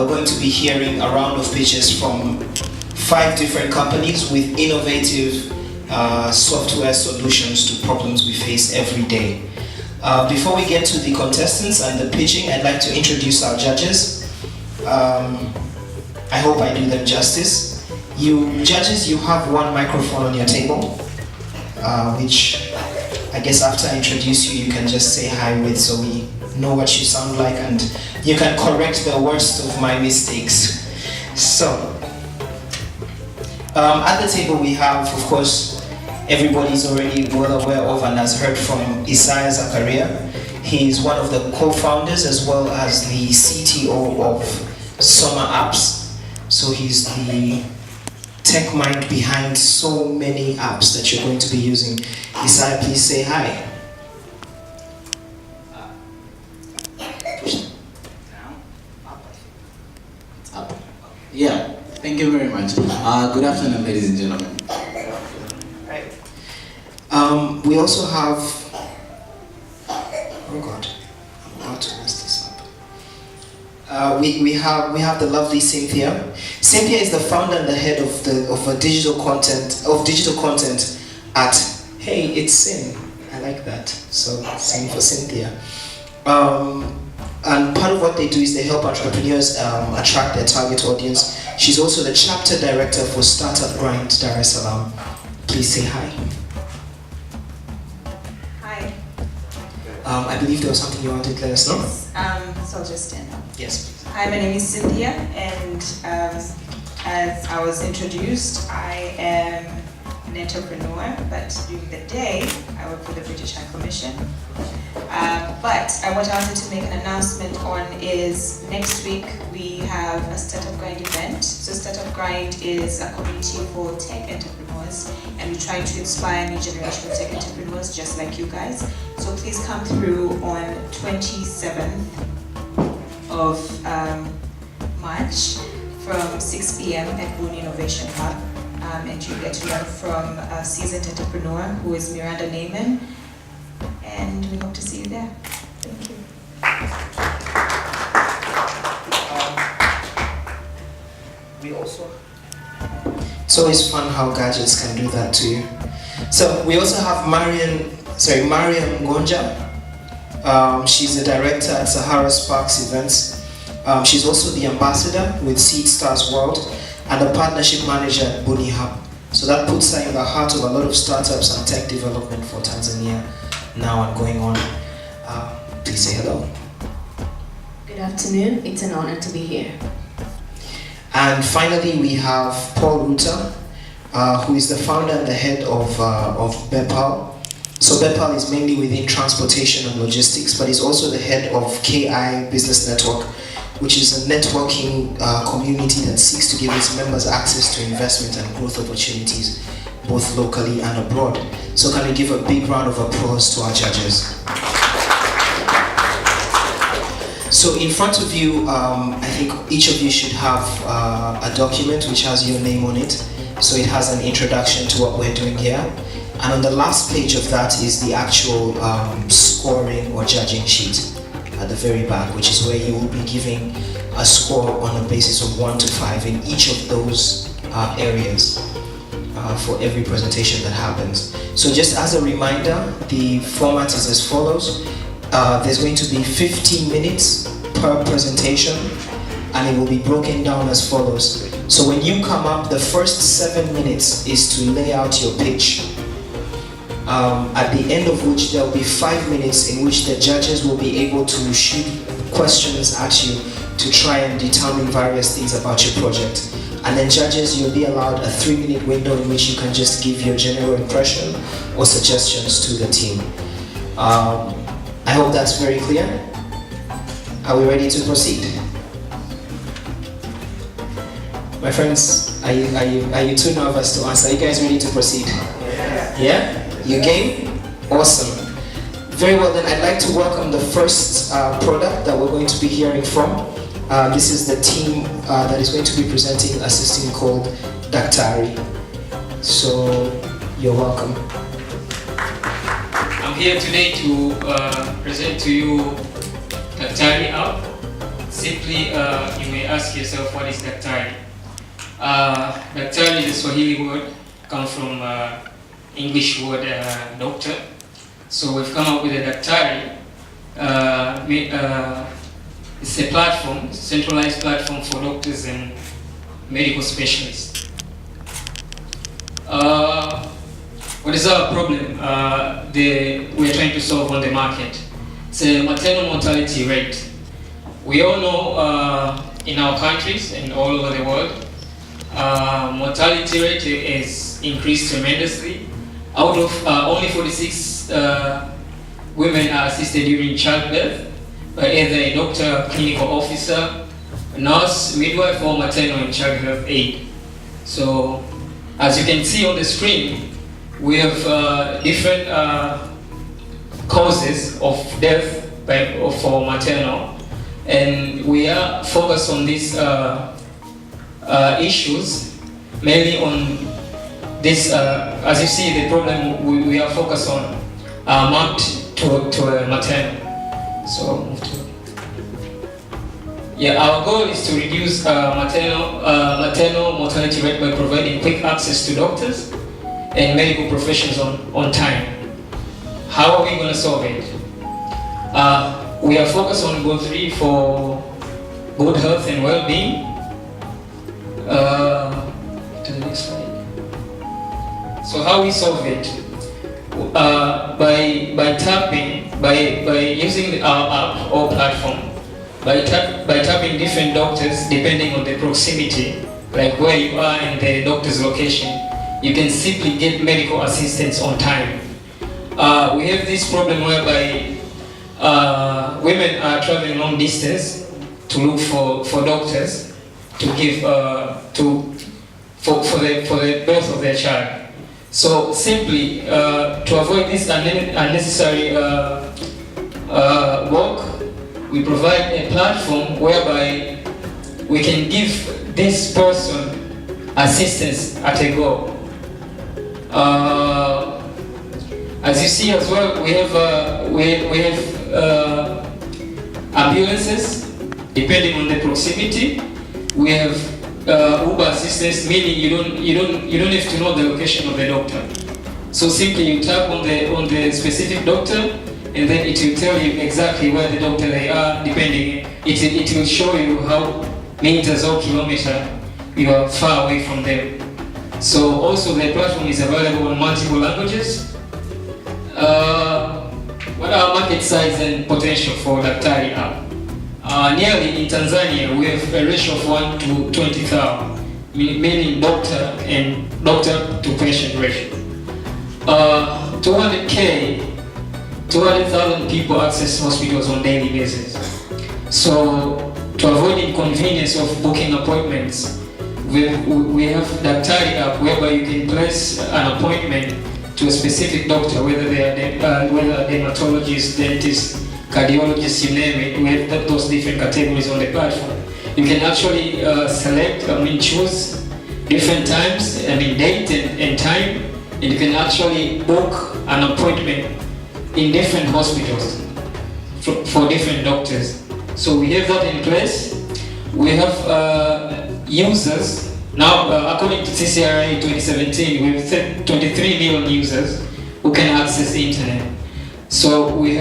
we're going to be hearing a round of pitches from 5 different companies with innovative software solutions to problems we face every day. Before we get to the contestants and the pitching, I'd like to introduce our judges. I hope I do them justice. You judges, you have one microphone on your table, which I guess after I introduce you, you can just say hi with, so we know what you sound like and you can correct the worst of my mistakes. So, at the table we have, of course, everybody's already well aware of and has heard from Isaiah Zakaria. He is one of the co-founders as well as the CTO of SomaApp. So he's the tech mind behind so many apps that you're going to be using. Isaiah, please say hi. Yeah, thank you very much. Good afternoon, ladies and gentlemen. Right. We also have, oh God, I'm about to mess this up. We have the lovely Cynthia. Cynthia is the founder and the head of digital content at Hey, It's Sin. I like that. So sing for Cynthia. And part of what they do is they help entrepreneurs attract their target audience. She's also the chapter director for Startup Grind Dar es Salaam. Please say hi. Hi. I believe there was something you wanted to let us know. Yes. So I'll just stand up. Yes, please. Hi, my name is Cynthia, and as I was introduced, I am an entrepreneur, but during the day, I work for the British High Commission. But what I wanted to make an announcement on is next week we have a Startup Grind event. So Startup Grind is a community for tech entrepreneurs, and we try to inspire new generation of tech entrepreneurs just like you guys. So please come through on 27th of March from 6 p.m. at Boone Innovation Hub. And you get to learn from a seasoned entrepreneur who is Miranda Neyman. And we hope to see you there. Thank you. We also. It's always fun how gadgets can do that to you. So we also have Mariam Gonja. She's the director at Sahara Sparks Events. She's also the ambassador with Seed Stars World and a partnership manager at Buni Hub. So that puts her in the heart of a lot of startups and tech development for Tanzania now and going on. Please say hello. Good afternoon, it's an honor to be here. And finally we have Paul Ruta, who is the founder and the head of Bepal. So Bepal is mainly within transportation and logistics, but he's also the head of KI Business Network, which is a networking community that seeks to give its members access to investment and growth opportunities, both locally and abroad. So can we give a big round of applause to our judges? So in front of you, I think each of you should have a document which has your name on it. So it has an introduction to what we're doing here. And on the last page of that is the actual scoring or judging sheet at the very back, which is where you will be giving a score on a basis of 1 to 5 in each of those areas for every presentation that happens. So just as a reminder, the format is as follows. There's going to be 15 minutes per presentation, and it will be broken down as follows. So when you come up, the first 7 minutes is to lay out your pitch. At the end of which there will be 5 minutes in which the judges will be able to shoot questions at you to try and determine various things about your project. And then judges, you'll be allowed a 3-minute window in which you can just give your general impression or suggestions to the team. I hope that's very clear. Are we ready to proceed? My friends, are you too nervous to answer? Are you guys ready to proceed? Yeah? You game? Awesome. Very well then, I'd like to welcome the first product that we're going to be hearing from. This is the team that is going to be presenting a system called Daktari. So, you're welcome. I'm here today to present to you Daktari app. It's Simply, you may ask yourself, what is daktari? Daktari is a Swahili word, comes from English word doctor. So we've come up with a daktari. It's a platform, centralized platform for doctors and medical specialists. What is our problem we're trying to solve on the market? It's a maternal mortality rate. We all know in our countries and all over the world, mortality rate is increased tremendously. Out of only 46 women are assisted during childbirth by either a doctor, clinical officer, nurse, midwife, or maternal and child health aide. So, as you can see on the screen, we have different causes of death for maternal, and we are focused on these issues, mainly on this. As you see, the problem we are focused on mapped to maternal. So, move to. Yeah, our goal is to reduce maternal mortality rate by providing quick access to doctors and medical professions on time. How are we going to solve it? We are focused on goal 3 for good health and well-being. To the next slide. So how we solve it? By using our app or platform. By tapping different doctors depending on the proximity, like where you are and the doctor's location, you can simply get medical assistance on time. We have this problem whereby women are traveling long distance to look for doctors to give for the birth of their child. So simply to avoid this unnecessary work, we provide a platform whereby we can give this person assistance at a go. As you see as well, we have ambulances depending on the proximity. We have Uber assistance, meaning you don't have to know the location of the doctor. So simply you tap on the specific doctor, and then it will tell you exactly where the doctor they are, depending. It will show you how meters or kilometers you are far away from them. So also the platform is available in multiple languages. What are market size and potential for Daktari app? Nearly in Tanzania we have a ratio of 1 to 20,000, meaning doctor to patient ratio. 200,000 people access hospitals on daily basis. So to avoid inconvenience of booking appointments, we have Daktari app whereby you can place an appointment to a specific doctor, whether they are dermatologists, dentists, cardiologists, you name it. We have those different categories on the platform. You can actually choose different times, date and time, and you can actually book an appointment in different hospitals for different doctors. So we have that in place. We have users. Now, according to CCRA 2017, we have 23 million users who can access the internet. So we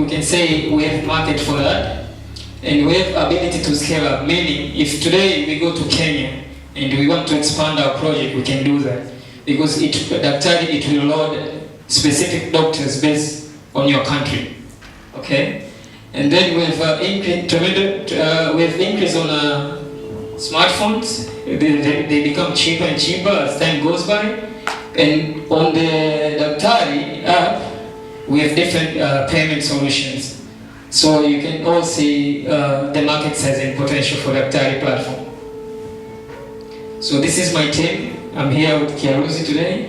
can say we have market for that, and we have ability to scale up. Meaning, if today we go to Kenya and we want to expand our project, we can do that because it will load specific doctors based on your country. Okay, and then we have increase on smartphones. They become cheaper and cheaper as time goes by, and on the Daktari app we have different payment solutions. So you can all see the market size and potential for Daktari platform. So this is my team. I'm here with Kiaruzi today,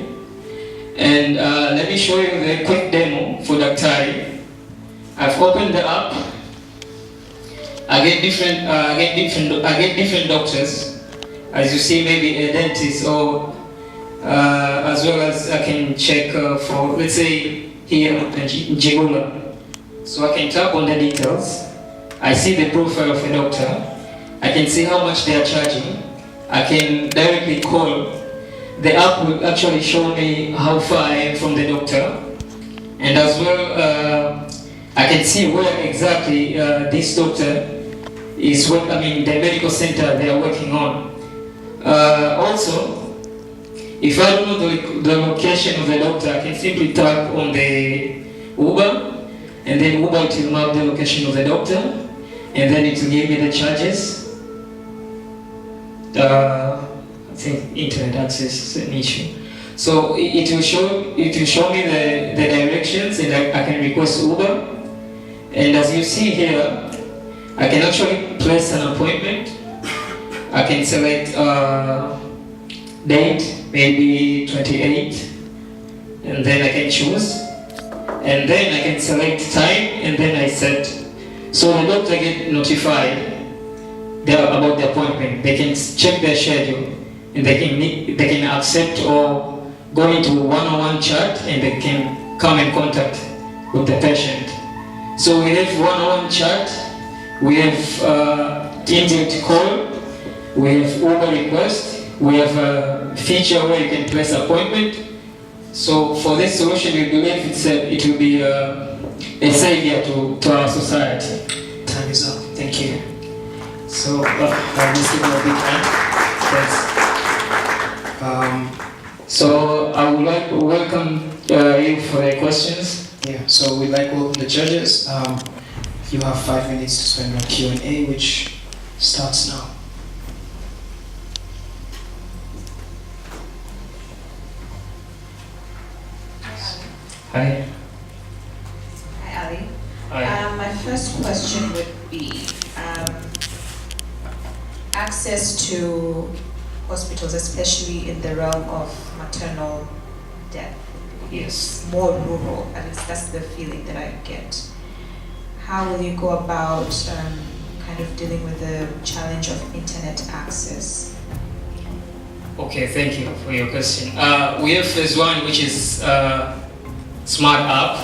and let me show you the quick demo for Daktari. I've opened the app. I get different doctors, as you see, maybe a dentist, or as well as I can check for, let's say here, Jigula. So I can tap on the details, I see the profile of a doctor, I can see how much they are charging, I can directly call. The app will actually show me how far I am from the doctor, and as well I can see where exactly this doctor is the medical center they are working on. Also, if I don't know the location of the doctor, I can simply tap on the Uber, and then Uber will map the location of the doctor, and then it will give me the charges. I think internet access is an issue. So it will show me the directions, and I can request Uber. And as you see here, I can actually place an appointment. I can select date, maybe 28, and then I can choose, and then I can select time, and then I set. So the doctor get notified about the appointment. They can check their schedule, and they can accept or go into one-on-one chat, and they can come in contact with the patient. So we have one-on-one chat, we have inbuilt call, we have Uber request, we have a feature where you can place appointment. So for this solution, we believe it will be a savior to our society. Time is up. Thank you. So I'm just giving a big hand. Thanks. So I would like to welcome you for the questions. Yeah. So we'd like to welcome the judges. You have 5 minutes to spend on Q&A, which starts now. Hi. Hi, Ali. Hi. My first question would be access to hospitals, especially in the realm of maternal death. Yes. More rural, at least that's the feeling that I get. How will you go about kind of dealing with the challenge of internet access? Okay, thank you for your question. We have phase 1, which is SomaApp,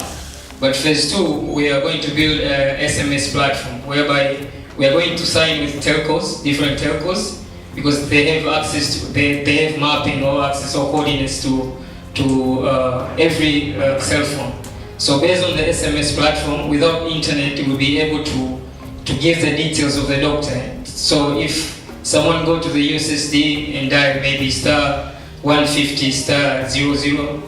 but phase 2, we are going to build a SMS platform whereby we are going to sign with telcos, different telcos, because they have access to, they have mapping or access or coordinates to every cell phone. So based on the SMS platform, without internet, we'll be able to give the details of the doctor. So if someone go to the USSD and dial maybe *150 *00#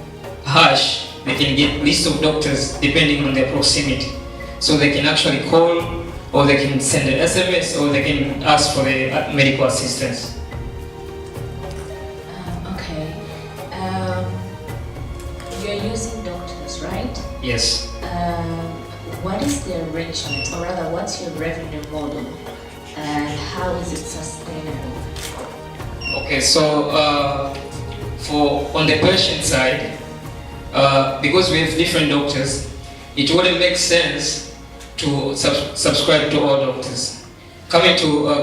they can get list of doctors depending on their proximity. So they can actually call, or they can send an SMS, or they can ask for the medical assistance. Okay. You're using doctors, right? Yes. What is the arrangement, or rather, what's your revenue model, and how is it sustainable? Okay, so on the patient side, because we have different doctors, it wouldn't make sense to subscribe to all doctors. Coming to a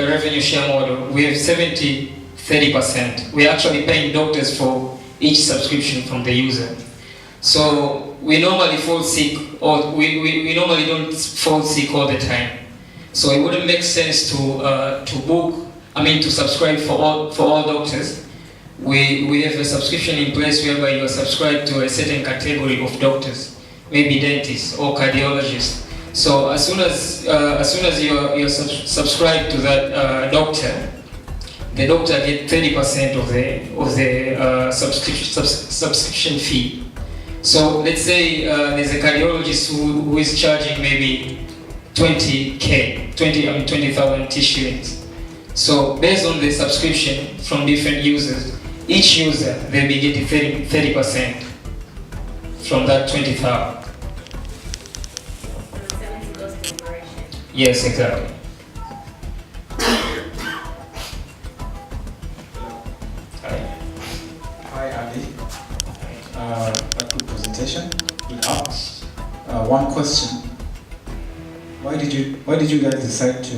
revenue share model, we have 70-30%. We're actually paying doctors for each subscription from the user. So we normally fall sick, or we normally don't fall sick all the time. So it wouldn't make sense to subscribe for all doctors. We have a subscription in place whereby you are subscribed to a certain category of doctors, maybe dentists or cardiologists. So as soon as you're subscribed to that doctor, the doctor gets 30% of the subscription fee. So let's say there's a cardiologist who is charging maybe 20,000 shillings. So based on the subscription from different users, each user they'll be getting 30% from that 20,000. Yes, exactly. Hi, Ali. A good presentation. Good app. One question: Why did you guys decide to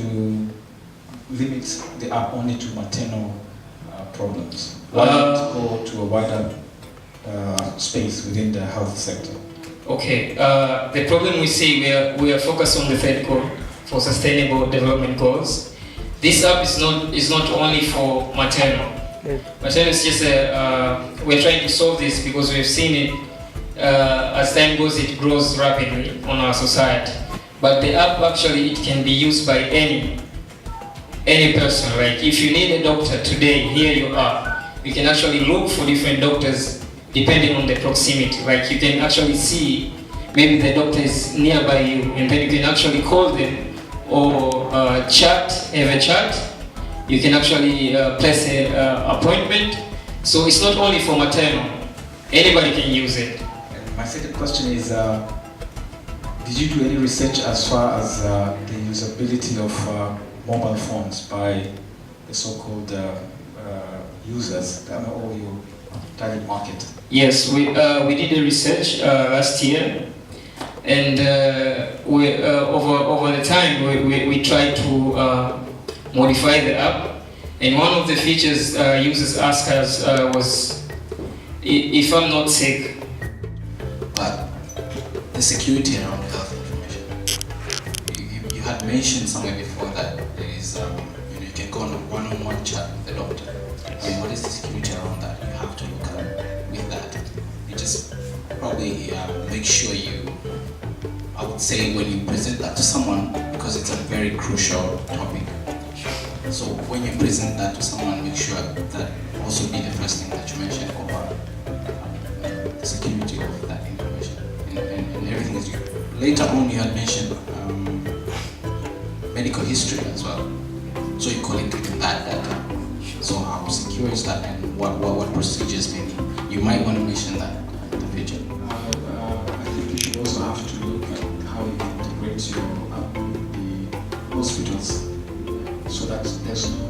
limit the app only to maternal problems? Why not go to a wider space within the health sector? Okay. The problem we see, we are focused on the for Sustainable Development Goals. This app is not only for maternal. Maternal is just we're trying to solve this because we've seen it as time goes, it grows rapidly on our society. But the app actually, it can be used by any person. Like if you need a doctor today, here you are. You can actually look for different doctors depending on the proximity. Like you can actually see maybe the doctor is nearby you, and then you can actually call them or have a chat. You can actually place an appointment. So it's not only for maternal, anybody can use it. And my second question is, did you do any research as far as the usability of mobile phones by the so-called users or your target market? Yes, we did a research last year, and over the time we tried to modify the app, and one of the features users asked us was if I'm not sick. But the security around health information, you had mentioned somewhere before that there is you can go on a one-on-one chat with the doctor. And what is the security around that? You have to look at with that. You just probably make sure I would say when you present that to someone, because it's a very crucial topic. So when you present that to someone, make sure that also be the first thing that you mention over the security of that information and everything is good. Later on, you had mentioned medical history as well. So you collect that data. So how secure is that, and what procedures maybe you might want to mention that in the future. I think you should also have to look at how you integrate your app with the hospitals, so that there's no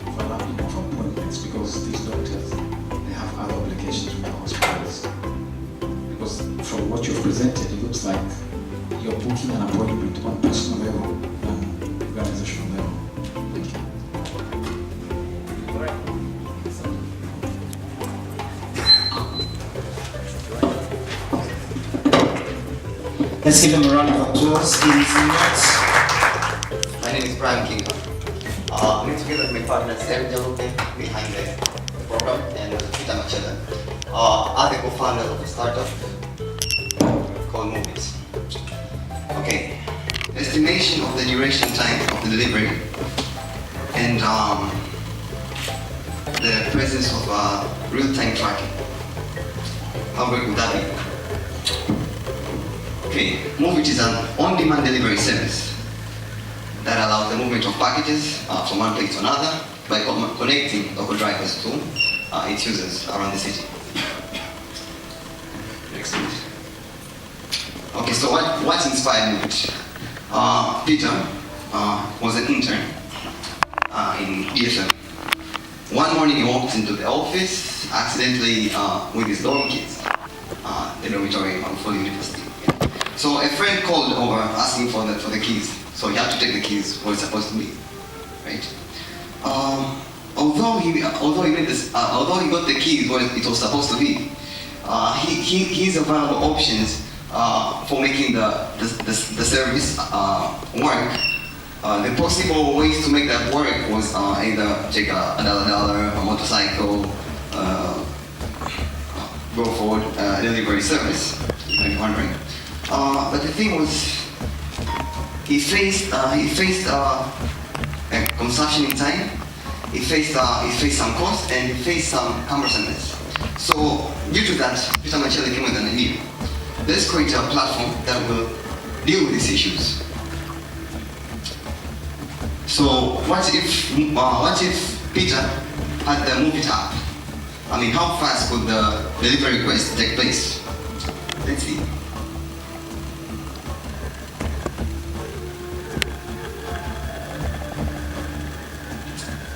overlapping of appointments, because these doctors, they have other obligations with the hospitals. Because from what you've presented, it looks like you're booking an appointment on personal level and organizational level. Thank you. Let's give him a round of applause. He is not. My name is Brian King. I'm together with my partner Sam Jalopin behind the program, and Peter Machela. I'm the co-founder of a startup called mYouth. Okay, estimation of the duration time of the delivery and the presence of real-time tracking. How great would that be? Okay, mYouth is an on-demand delivery service that allows the movement of packages from one place to another by connecting local drivers to its users around the city. Next please. Okay, so what inspired mYouth? Peter was an intern in DSM. One morning he walked into the office accidentally with his dorm kids, the dormitory on Full University. So a friend called over asking for the keys. So he had to take the keys where it's supposed to be, right? Although he got the keys where it was supposed to be, he's available options for making the service work. The possible ways to make that work was either take a dollar, a motorcycle, go forward delivery service. You might be wondering. But the thing was, he faced consumption in time. He faced some cost, and he faced some cumbersomeness. So due to that, Peter Machela came with an idea. Let's create a platform that will deal with these issues. So what if Peter had the mYouth app? I mean, how fast could the delivery request take place? Let's see.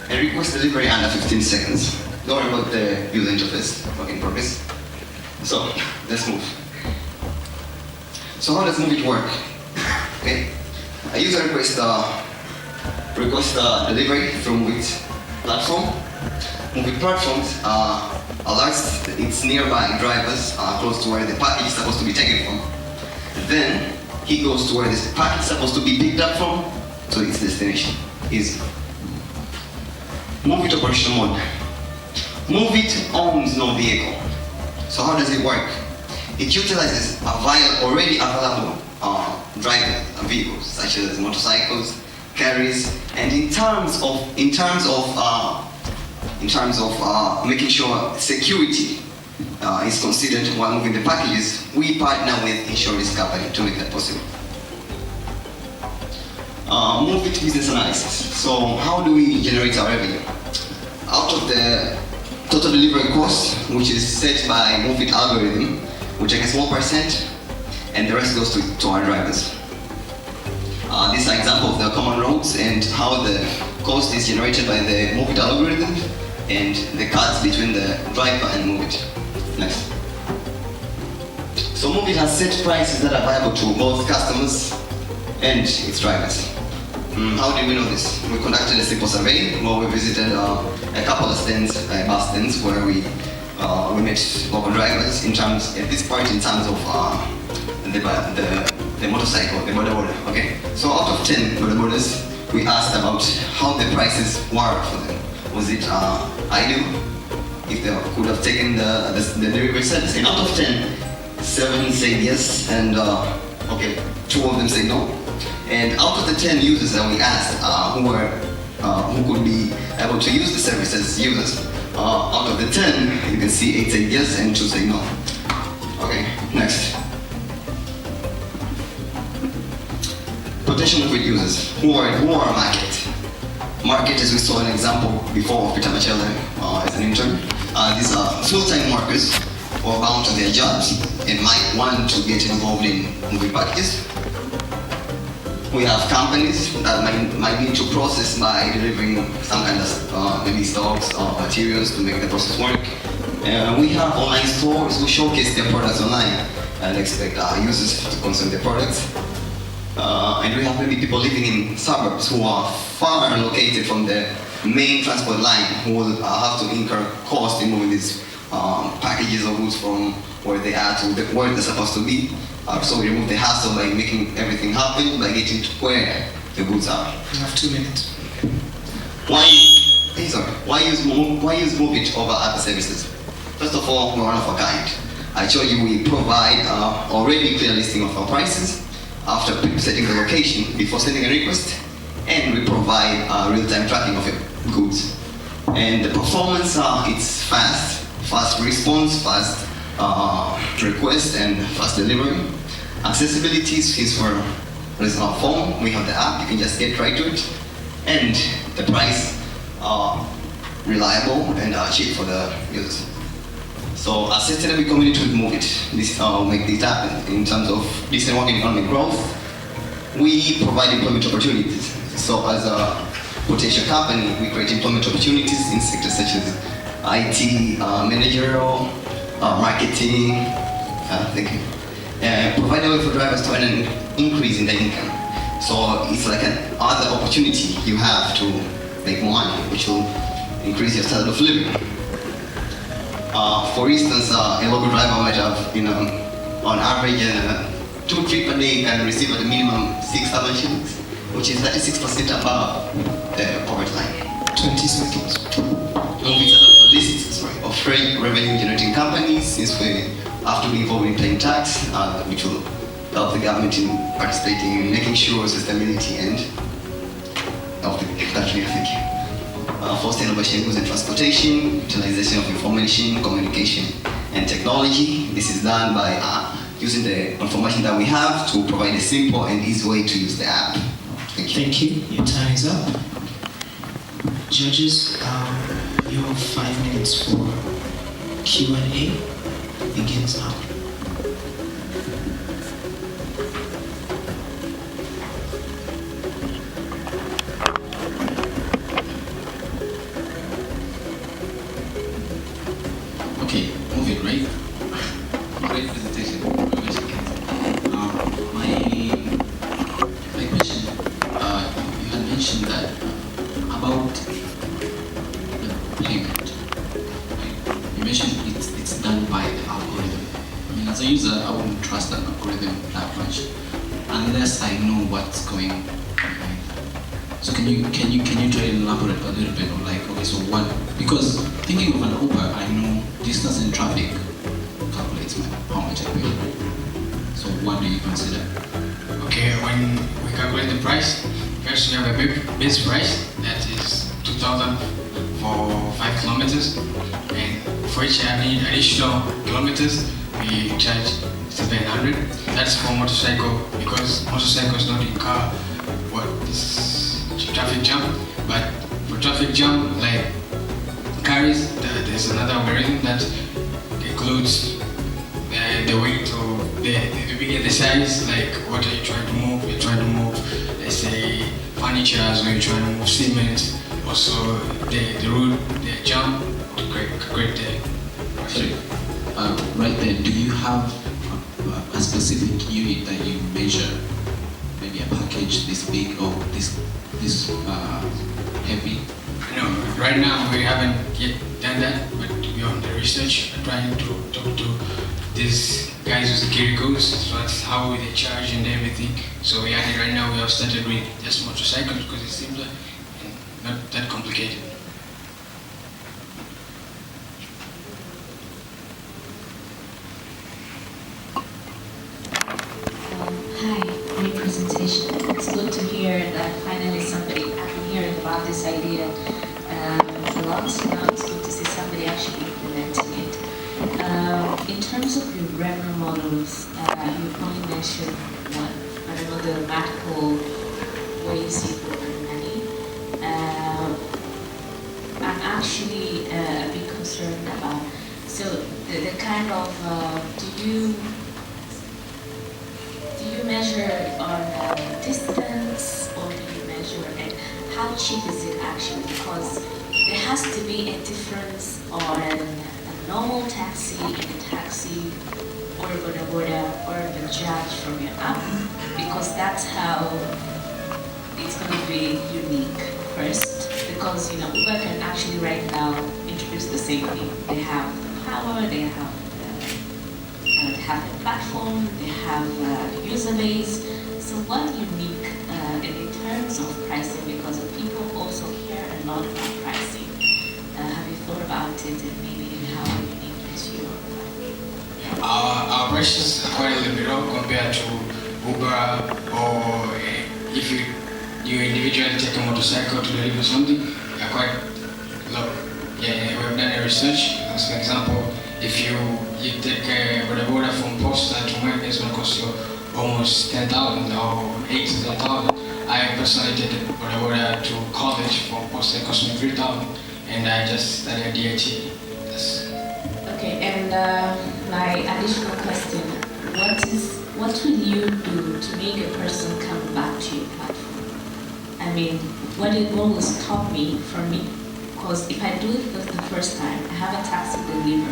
A request delivery under 15 seconds. Don't worry about the user interface, work in progress. So, let's move. So how does mYouth work? Okay, a user requests delivery from mYouth platform. mYouth platforms alerts its nearby drivers close to where the package is supposed to be taken from. Then he goes to where this package is supposed to be picked up from, to its destination. Easy. mYouth operational mode. mYouth owns no vehicle. So how does it work? It utilizes already available driver vehicles, such as motorcycles, carriers, and in terms of making sure security is considered while moving the packages, we partner with insurance company to make that possible. mYouth business analysis. So how do we generate our revenue? Out of the total delivery cost, which is set by mYouth algorithm, we take a small percent, and the rest goes to our drivers. These are examples of the common routes and how the cost is generated by the mYouth algorithm and the cuts between the driver and mYouth. Next. So mYouth has set prices that are viable to both customers and its drivers. How did we know this? We conducted a simple survey where we visited a couple of stands, bus stands, where we met local drivers in terms of the motorcycle, the boda boda. Okay. So out of 10 boda bodas, we asked about how the prices were for them. Was it ideal? If they could have taken the delivery service. And out of 10, 7 said yes, and 2 of them said no. And out of the 10 users that we asked, who could be able to use the service as users, out of the 10, you can see 8 said yes and 2 said no. Okay, next. Potential mYouth users. Who are our market? Market, as we saw an example before of Peter Machele as an intern. These are full-time workers who are bound to their jobs and might want to get involved in mYouth packages. We have companies that might need to process by delivering some kind of maybe stocks or materials to make the process work. We have online stores who showcase their products online and expect users to consume their products. And we have maybe people living in suburbs who are far located from the main transport line, who will have to incur cost in moving these packages or goods from where they are to where they're supposed to be. So we remove the hassle by making everything happen by getting to where the goods are. You have 2 minutes. Why use mYouth over other services? First of all, we're one of a kind. I told you we provide already clear listing of our prices after setting the location before sending a request, and we provide real-time tracking of your goods. And the performance, it's fast response, fast request, and fast delivery. Accessibility is for our phone. We have the app, you can just get right to it. And the price, reliable and cheap for the users. So a sustainable community with mYouth. This will make this happen in terms of decent working economic growth. We provide employment opportunities. So as a potential company, we create employment opportunities in sectors such as IT, managerial, marketing, provide a way for drivers to earn an increase in their income. So it's like another opportunity you have to make more money, which will increase your standard of living. For instance, a local driver might have, on average, 2 trips per day and receive at a minimum 6,000 shillings, which is 36% above the poverty line. 20 seconds. mYouth is a list of free revenue generating companies, since we have to be involved in paying tax, which will help the government in participating in making sure sustainability and of the country. Thank you. Foster innovation goods and transportation, utilization of information, communication, and technology. This is done by using the information that we have to provide a simple and easy way to use the app. Thank you. Thank you. Your time is up. Judges, you have 5 minutes for Q&A. Begins now. Okay, mYouth, right? Great presentation. My question, you had mentioned that about the payment. Right? You mentioned it's done by the algorithm. I mean, as a user, I wouldn't trust an algorithm that much. unless I know what's going on. So can you try to elaborate a little bit on like, okay, so what, because thinking of an Uber, I know distance and traffic calculates how much I pay. So what do you consider? Okay, when we calculate the price, first we have a base price that is 2,000 for 5 kilometers, and for each additional kilometers we charge 700. That's for motorcycle, because motorcycles don't incur what is traffic jam, but for traffic jam like cars, there's another algorithm that includes the weight or the bigger the size, like what are you trying to move? You're trying to move, let's say, furniture, or you're trying to move cement, also the road, the jam, to create the Sorry. Right there, do you have a specific unit that you measure? Maybe a package this big or this heavy? No, right now we haven't yet done that, but we're on the research, trying to talk to these guys with the carry codes, so that's how they charge and everything. So yeah, right now we have started with just motorcycles because it's simpler and not that complicated. Hi, great presentation. It's good to hear that finally somebody, I've been hearing about this idea a lot. Now it's good to see somebody actually implementing it. In terms of your revenue models, you probably mentioned one, I don't know, the mathematical ways you can earn money. I'm actually a bit concerned about, so the kind of, do you measure on distance, or do you measure, and how cheap is it actually? Because there has to be a difference on a normal taxi and a taxi, or a boda or a Bajaj from your app, because that's how it's going to be unique first. Because Uber can actually right now introduce the same thing. They have the power, they have the platform, they have the user base. So what unique in terms of pricing, because people also care a lot about pricing. Have you thought about it, and maybe how unique is your? Our prices are quite a little bit low compared to Uber, or if you individually take a motorcycle to deliver something, they're quite low. Yeah, we have done a research. As for example, if you take a boda from Posta to Mwenge, it's going to cost you almost 10,000 or 8 to 10,000. I personally take a boda to college from Posta, it cost me 3,000, and I just studied DIT. Okay, and my additional question, what will you do to make a person come back to your platform? I mean, what will stop me from me? Because if I do it for the first time, I have a taxi deliver,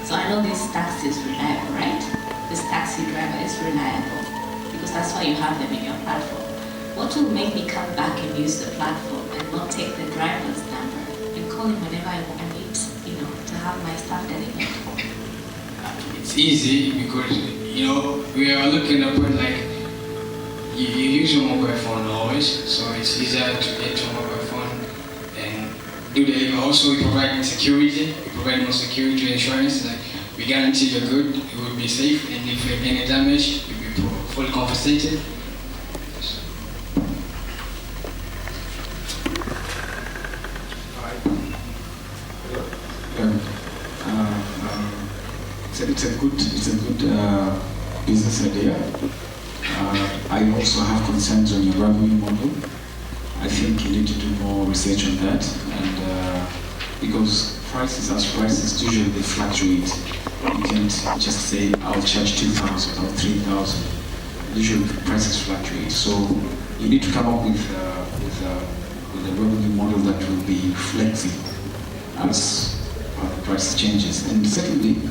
so I know this taxi is reliable, right? This taxi driver is reliable, because that's why you have them in your platform. What will make me come back and use the platform and not take the driver's number and call him whenever I need, to have my stuff delivered? It's easy because, we are looking at point like you use your mobile phone always, so it's easier to get your mobile phone and do the. Also, we provide security. We provide more security insurance. Like we guarantee you're good, you will be safe, and if you have any damage, you'll be fully compensated. It's a good business idea. I also have concerns on your revenue model. I think you need to do more research on that, and because prices usually they fluctuate. You can't just say I'll charge 2,000 or 3,000. Usually prices fluctuate, so you need to come up with a revenue model that will be flexible as the price changes. And secondly,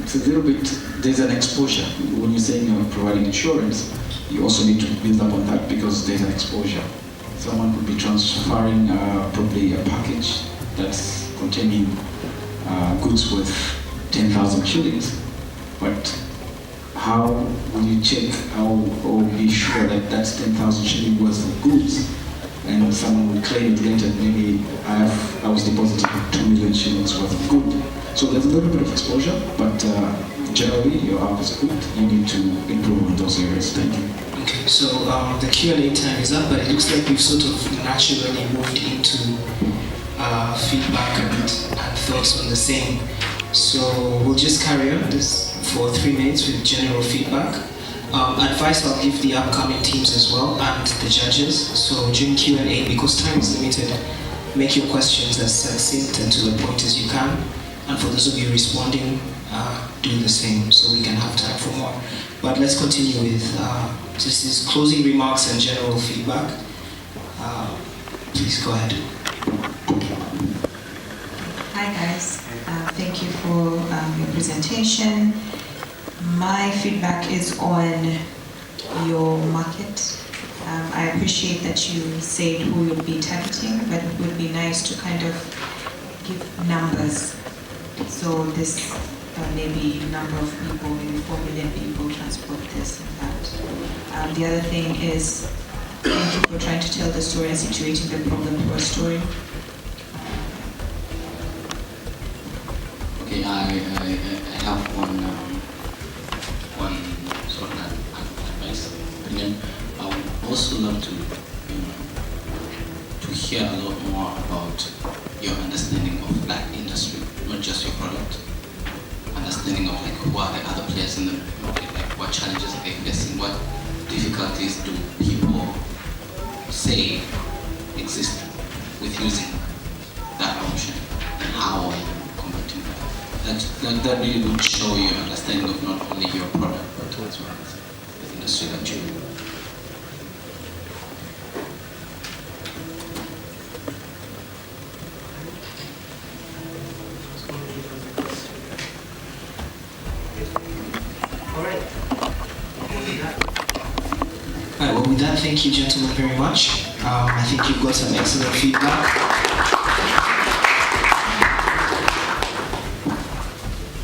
it's a little bit, there's an exposure. When you're saying you're providing insurance, you also need to build up on that because there's an exposure. Someone could be transferring probably a package that's containing goods worth 10,000 shillings, but how will you check or be sure that that's 10,000 shilling worth of goods? And someone will claim it later, maybe I was depositing 2 million shillings worth of good. So there's a little bit of exposure, but generally your app is good. You need to improve on those areas. Thank you. Okay, so the Q&A time is up, but it looks like we've sort of naturally moved into feedback and thoughts on the same. So we'll just carry on this for 3 minutes with general feedback. Advice I'll give the upcoming teams as well and the judges. So during Q&A, because time is limited, make your questions as succinct and to the point as you can. And for those of you responding, do the same so we can have time for more. But let's continue with just these closing remarks and general feedback. Please go ahead. Hi guys, thank you for your presentation. My feedback is on your market. I appreciate that you said who you'll be targeting, but it would be nice to kind of give numbers. So this maybe number of people, maybe 4 million people transport this and that. The other thing is, thank you for trying to tell the story and situating the problem to a story. Okay, I have one sort of advice. Opinion. I would also love to hear a lot more about your understanding of like industry, not just your product. Understanding of like who are the other players in the market, like what challenges are they facing, what difficulties do people say exist with using that option, and how are you combating that? That really would show you an understanding of not only your product but as well as the industry that you. With that, thank you gentlemen very much. I think you've got some excellent feedback.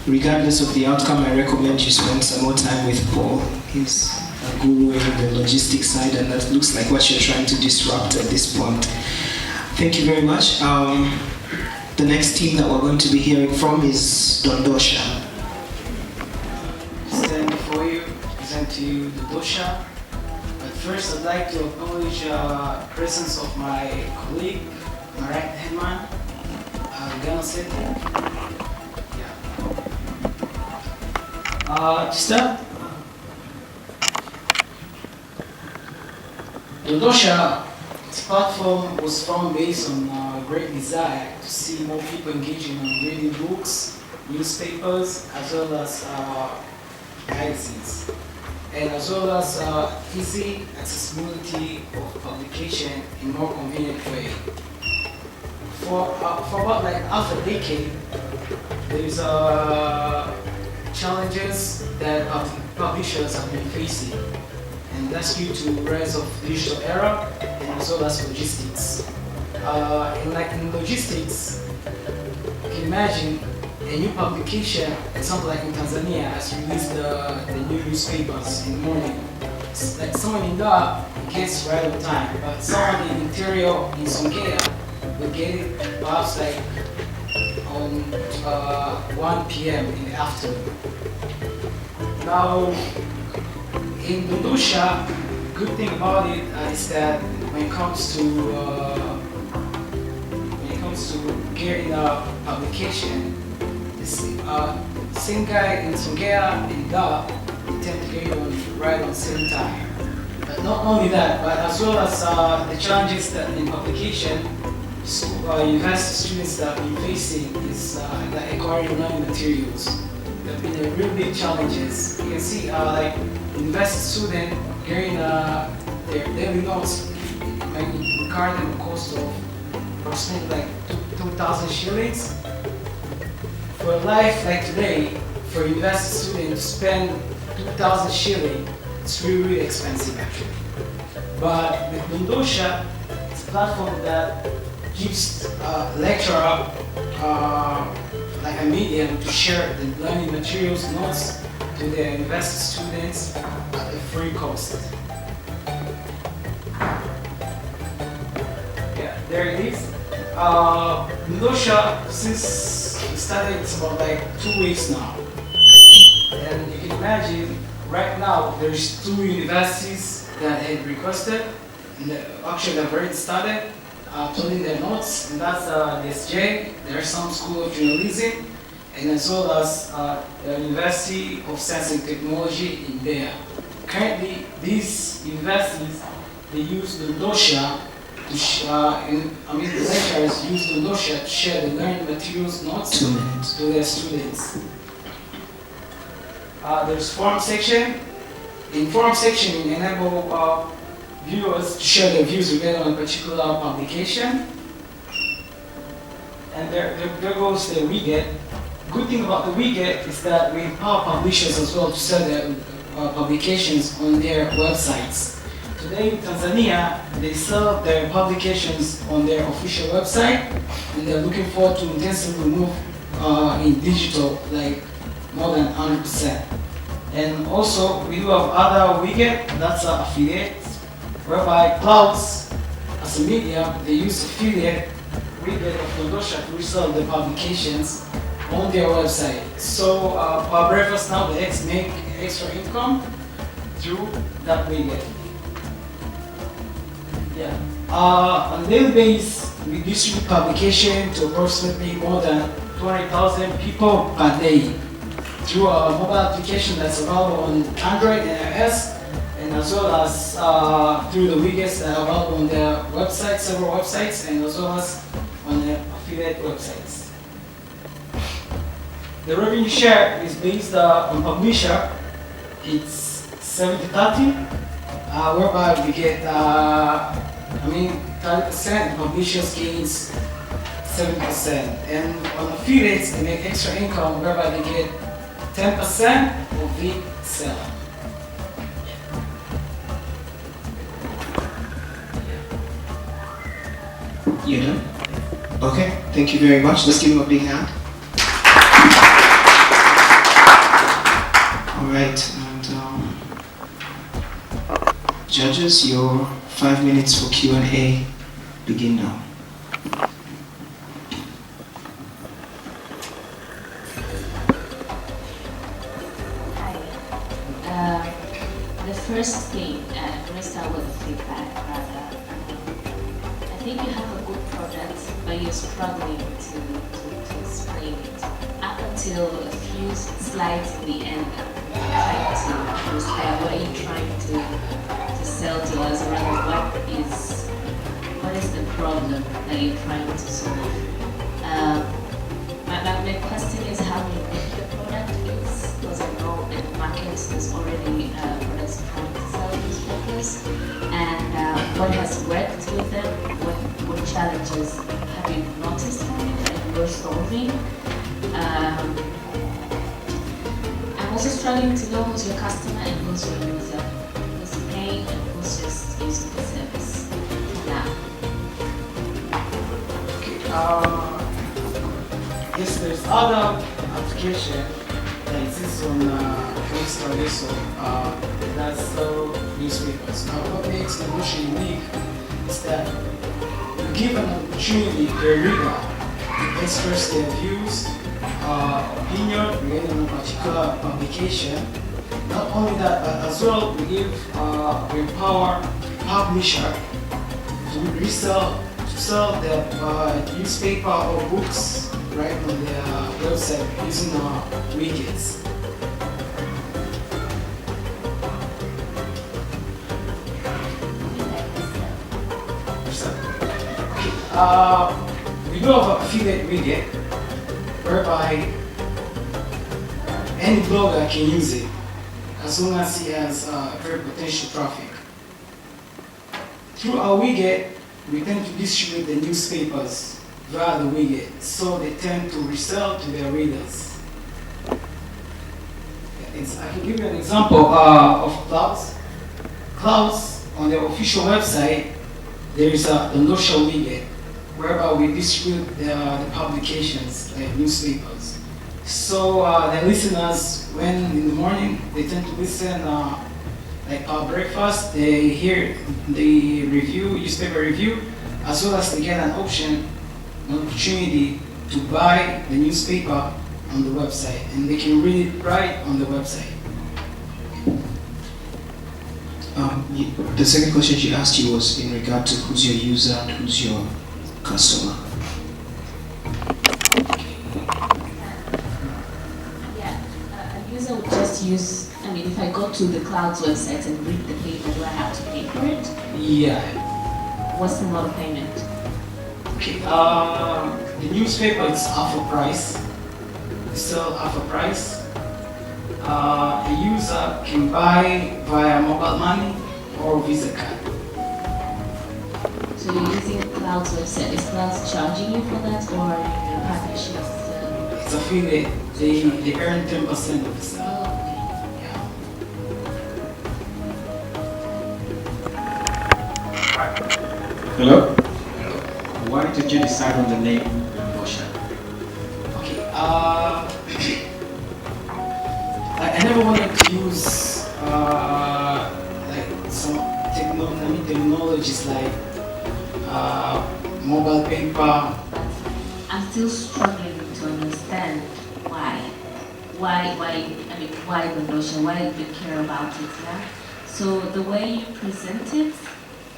Regardless of the outcome, I recommend you spend some more time with Paul. He's a guru in the logistics side, and that looks like what you're trying to disrupt at this point. Thank you very much. The next team that we're going to be hearing from is Dondosha. Stand before you, present to you Dondosha. First, I'd like to acknowledge the presence of my colleague, my right-hand man, Gano City. To start, Dondosha, this platform was found based on a great desire to see more people engaging on reading books, newspapers, as well as magazines, and as well as easy accessibility of publication in more convenient way. For about like half a decade, there's challenges that publishers have been facing, and that's due to the rise of digital era and as well as logistics. In logistics, you can imagine a new publication, example like in Tanzania, has released the new newspapers in the morning. Like someone in Dar gets right on time, but someone in interior in Songea will get it perhaps like on 1 p.m. in the afternoon. Now, in Dondosha, good thing about it is that when it comes to getting a publication, same guy in Songea in Dar, they tend to get on right on the same time. But not only that, but as well as the challenges that in publication, university students that have been facing is like acquiring learning materials. There have been real big challenges. You can see like university student getting their daily notes might incur them a cost of approximately like 2,000 shillings. For a life like today, for a university student to spend 2,000 shillings, it's really expensive actually. But with Dondosha, it's a platform that gives a lecturer like a medium to share the learning materials, notes to to their university students at a free cost. Yeah, there it is. Ndosha, since it started, it's about like 2 weeks now. And you can imagine, right now, there's 2 universities that had requested, and actually they've already started putting their notes, and that's the SJ, there's some School of Journalism, and as well as the University of Science and Technology in there. Currently, these universities, they use the Ndosha the lecturers use the Ndosha to share the learning materials notes 2 minutes. to their students. There's forum section. In forum section, we enable viewers to share their views regarding on a particular publication. And there goes the widget. Good thing about the widget is that we empower publishers as well to sell their publications on their websites. Today in Tanzania, they sell their publications on their official website, and they're looking forward to intensively move in digital, like more than 100%. And also, we do have other widget, that's affiliates, whereby clouds, as a medium, they use affiliate widget of Ndosha to resell the publications on their website. So, our breakfast now, the make extra income through that widget. Yeah. On a daily basis, we distribute publication to approximately more than 200,000 people per day through a mobile application that's available on Android and iOS, and as well as through the widgets that are available on their website, several websites, and as well as on their affiliate websites. The revenue share is based on publisher. It's 70-30, whereby we get 30%, publishers gains 7%, and on affiliates they make extra income whereby they get 10% of the sell. You done? Okay, thank you very much. Let's give him a big hand. All right, and judges, your 5 minutes for Q&A begin now. The first thing, let's start with feedback rather. I think you have a good product, but you're struggling to explain it. Up until a few slides at the end, trying to understand what you're trying to sell to us, or rather what is the problem that you're trying to solve. My question is how unique the product is, because I know in the market there's already products trying to sell newspapers, and what has worked with them, what challenges have you noticed from it and you're solving. I'm also struggling to know who's your customer and who's your user, who's paying and who's just using the service for now. Yes, there's other application that exists on Play Store also that sell newspapers. Now, what makes the Ndosha unique is that you give an opportunity to a reader to express their views, opinion regarding a particular publication. Not only that, but as well we empower publisher to sell their newspaper or books right on their website using our widgets. We do have an affiliate widget whereby any blogger can use it as long as he has very potential traffic. Through our widget, we tend to distribute the newspapers via the widget, so they tend to resell to their readers. I can give you an example of Clouds. Clouds, on their official website, there is a Ndosha widget, whereby we distribute the publications, like newspapers. So the listeners, when in the morning they tend to listen, like breakfast, they hear the review, newspaper review, as well as they get an opportunity to buy the newspaper on the website, and they can read it right on the website. The second question she asked you was in regard to who's your user and who's your customer. A user would just use, if I go to the Cloud's website and read the paper, do I have to pay for it? Yeah. What's the mode of payment? Okay. The newspaper is half a price. It's still half a price. A user can buy via mobile money or Visa card. So you're using Cloud's website. Is Cloud charging you for that, or your partnerships? It's affiliate. They earn 10% of the sale. Yeah. Hello? Why did you decide on the name Notion? Okay. I never wanted to use like some technologies like mobile paper. I'm still struggling to understand why the Notion, why you care about it, yeah? So the way you present it,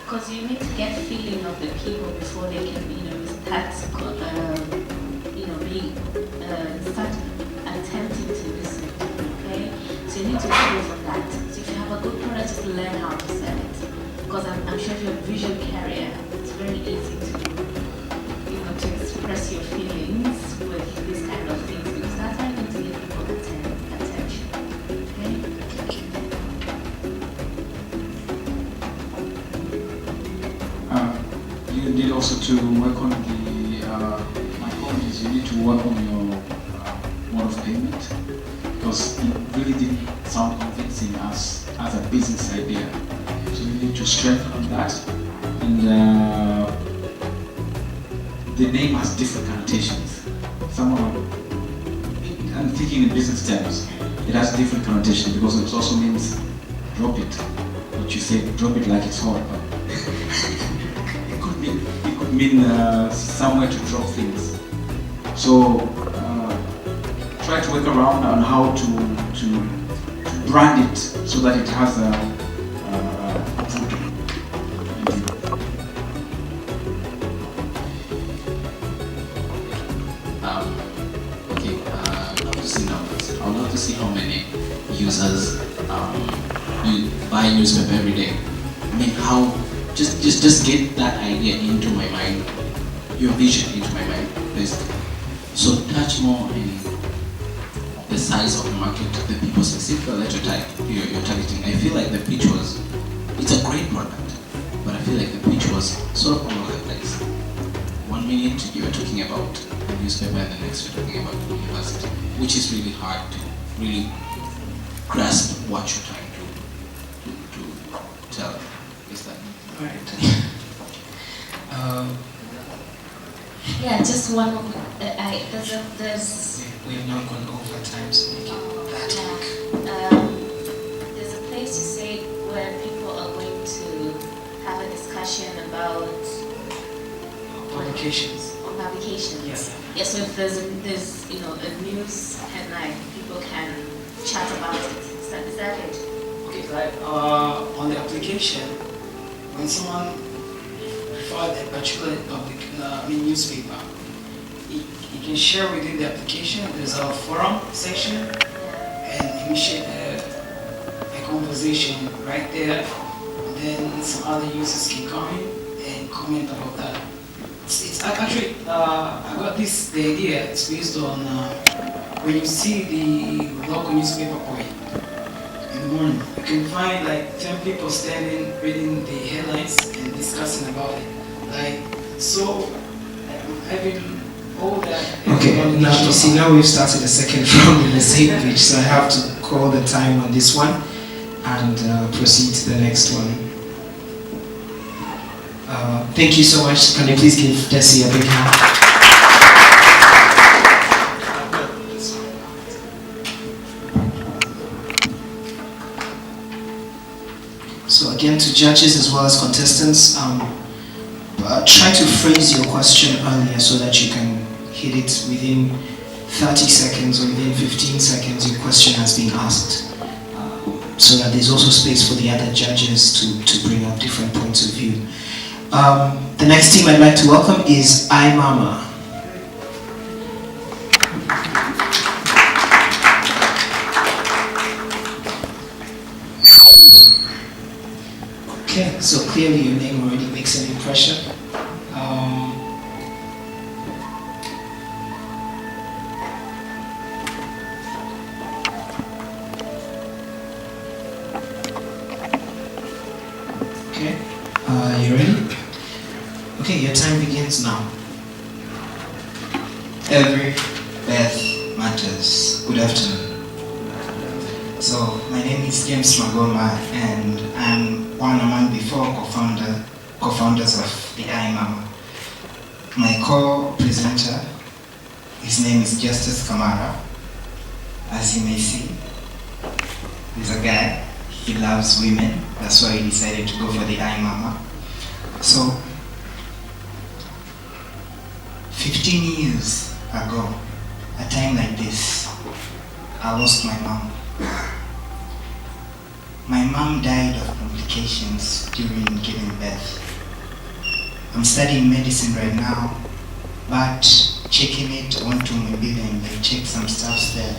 because you need to get a feeling of the people before they can, start attempting to listen to you, okay? So you need to improve on that. So if you have a good product, just learn how to sell it. Because I'm sure if you're a visual carrier, it's very easy to express your feelings with these kind of things, because that's how you need to get people attention, okay? You need also to work on my point is you need to work on your mode of payment, because it really didn't sound convincing as a business idea. So you need to strengthen on that. And the name has different connotations. I'm thinking in business terms, it has different connotations because it also means drop it. But you say drop it like it's hot. It could mean somewhere to drop things. So try to work around on how to brand it so that it has a I would love to see how many users you buy newspaper every day. How just get that idea into my mind, your vision into my mind, basically. So touch more in the size of the market, the people specifically that you're targeting. I feel like the pitch it's a great product, but I feel like the pitch was sort of all over the place. 1 minute you were talking about the newspaper and the next you're talking about the university, which is really hard to really grasp what you're trying to tell. Is that Right. Yeah, just one more. There's We have not gone over time, so make it that quick. there's a place you say where people are going to have a discussion about Publications. on publications. Yes. Yeah, so if there's a news headline, people can chat about it. Is that it? Okay, like on the application, when someone referred a particular newspaper, you can share within the application. There's a forum section, and initiate a conversation right there. And then some other users can come in and comment about that. It's actually I got the idea. It's based on when you see the local newspaper point in the morning, you can find like 10 people standing reading the headlines and discussing about it. Having all that. Okay, now you see, now we've started the second round in the same page, so I have to call the time on this one and proceed to the next one. Thank you so much. Can you please give Desi a big hand? again to judges as well as contestants, try to phrase your question earlier so that you can hit it within 30 seconds or within 15 seconds your question has been asked, so that there's also space for the other judges to bring up different points of view. The next team I'd like to welcome is iMama. Okay, so clearly your name already makes an impression. Okay, you ready? Okay, your time begins now. Every birth matters. Good afternoon. So, my name is James Magoma, and I'm one among the four co-founders of the iMama. My co-presenter, his name is Justice Kamara. As you may see, he's a guy. He loves women. That's why he decided to go for the iMama. So, 15 years ago, a time like this, I lost my mom. My mom died of complications during giving birth. I'm studying medicine right now, but checking it, I went to my building, I checked some stuff there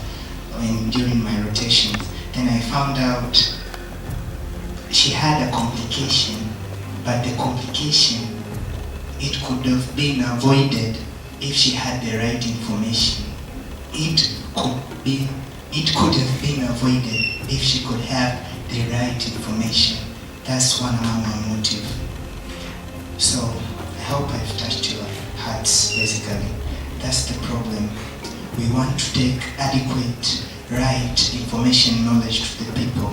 during my rotations. Then I found out she had a complication, but the complication, it could have been avoided if she had the right information. It could have been avoided if she could have the right information. That's one among my motive. So I hope I've touched your hearts, basically. That's the problem. We want to take adequate, right information, knowledge to the people.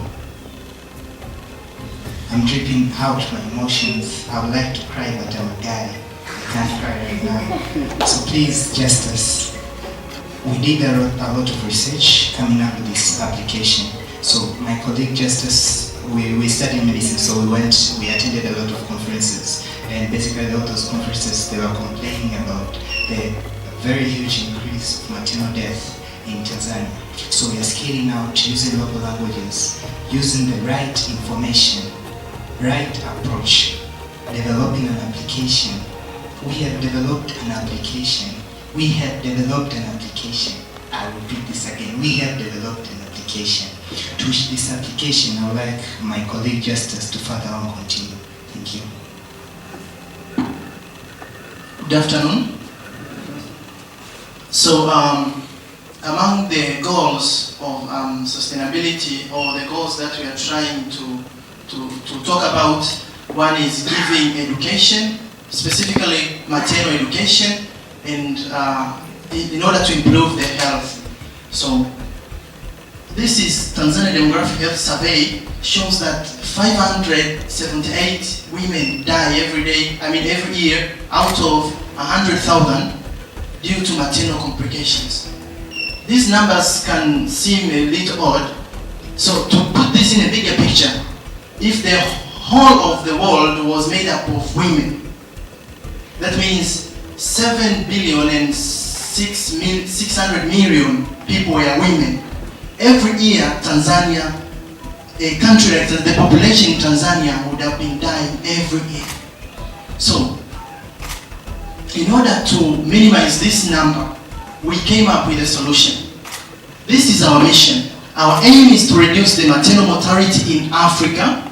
I'm dripping out my emotions. I would like to cry, but I'm a guy. I can't cry right now. So please, Justice, we did a lot of research coming up with this application. So my colleague Justice, we studied medicine, so we attended a lot of conferences. And basically all those conferences, they were complaining about the very huge increase of maternal death in Tanzania. So we are scaling out using local languages, using the right information, right approach, developing an application. We have developed an application. We have developed an application. I will repeat this again. We have developed an application. To which this application, I would like my colleague Justice to further on continue. Thank you. Good afternoon. So, among the goals of sustainability, or the goals that we are trying to talk about, one is giving education, specifically maternal education, and in order to improve their health. So, this is Tanzania Demographic Health Survey, shows that 578 women die every year out of 100,000 due to maternal complications. These numbers can seem a little odd. So to put this in a bigger picture, if the whole of the world was made up of women, that means 7 billion and 600 million people were women. Every year, Tanzania, a country like the population in Tanzania would have been dying every year. So, in order to minimize this number, we came up with a solution. This is our mission. Our aim is to reduce the maternal mortality in Africa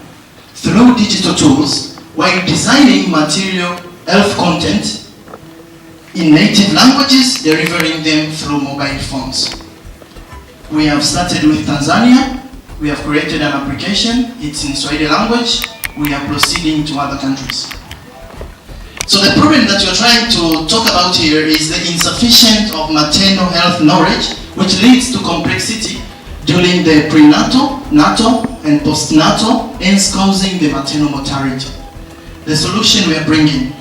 through digital tools while designing material health content in native languages, delivering them through mobile phones. We have started with Tanzania. We have created an application. It's in Swahili language. We are proceeding to other countries. So the problem that you're trying to talk about here is the insufficient of maternal health knowledge, which leads to complexity during the prenatal, natal, and postnatal, hence causing the maternal mortality. The solution we are bringing.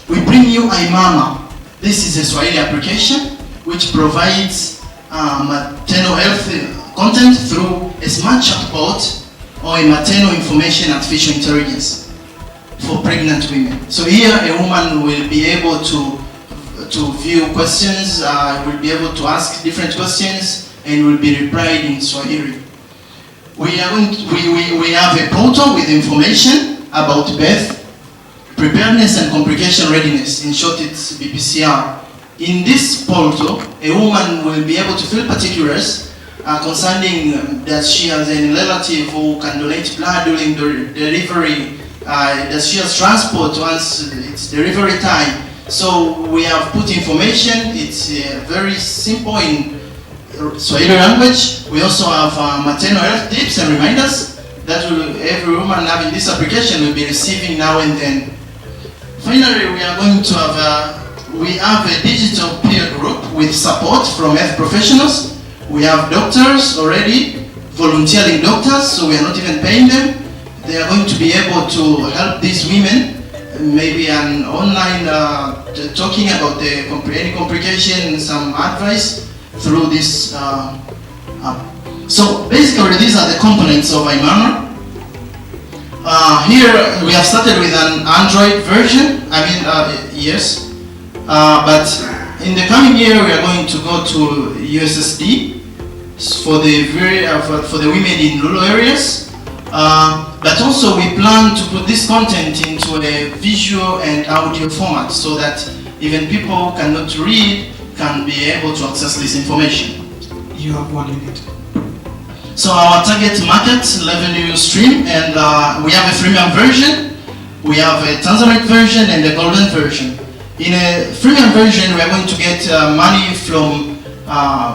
We bring you iMama. This is a Swahili application which provides maternal health content through a smart chatbot or a maternal information artificial intelligence for pregnant women. So here a woman will be able to view questions, will be able to ask different questions, and will be replied in Swahili. We have a portal with information about birth, preparedness and complication readiness. In short, it's BPCR. In this portal, a woman will be able to fill particulars concerning that she has a relative who can donate blood during the delivery, that she has transport once it's delivery time. So we have put information. It's very simple in Swahili language. We also have maternal health tips and reminders that every woman having this application will be receiving now and then. Finally, we are going to have a digital peer group with support from health professionals. We have doctors already, volunteering doctors, so we are not even paying them. They are going to be able to help these women, maybe an online talking about any complication, some advice through this app. So basically these are the components of Imano. Here we have started with an Android version, yes, but in the coming year we are going to go to USSD for the women in rural areas, but also we plan to put this content into a visual and audio format so that even people who cannot read can be able to access this information. You have 1 minute. So our target market revenue stream, and we have a freemium version, we have a Tanzanite version and a golden version. In a freemium version, we are going to get money from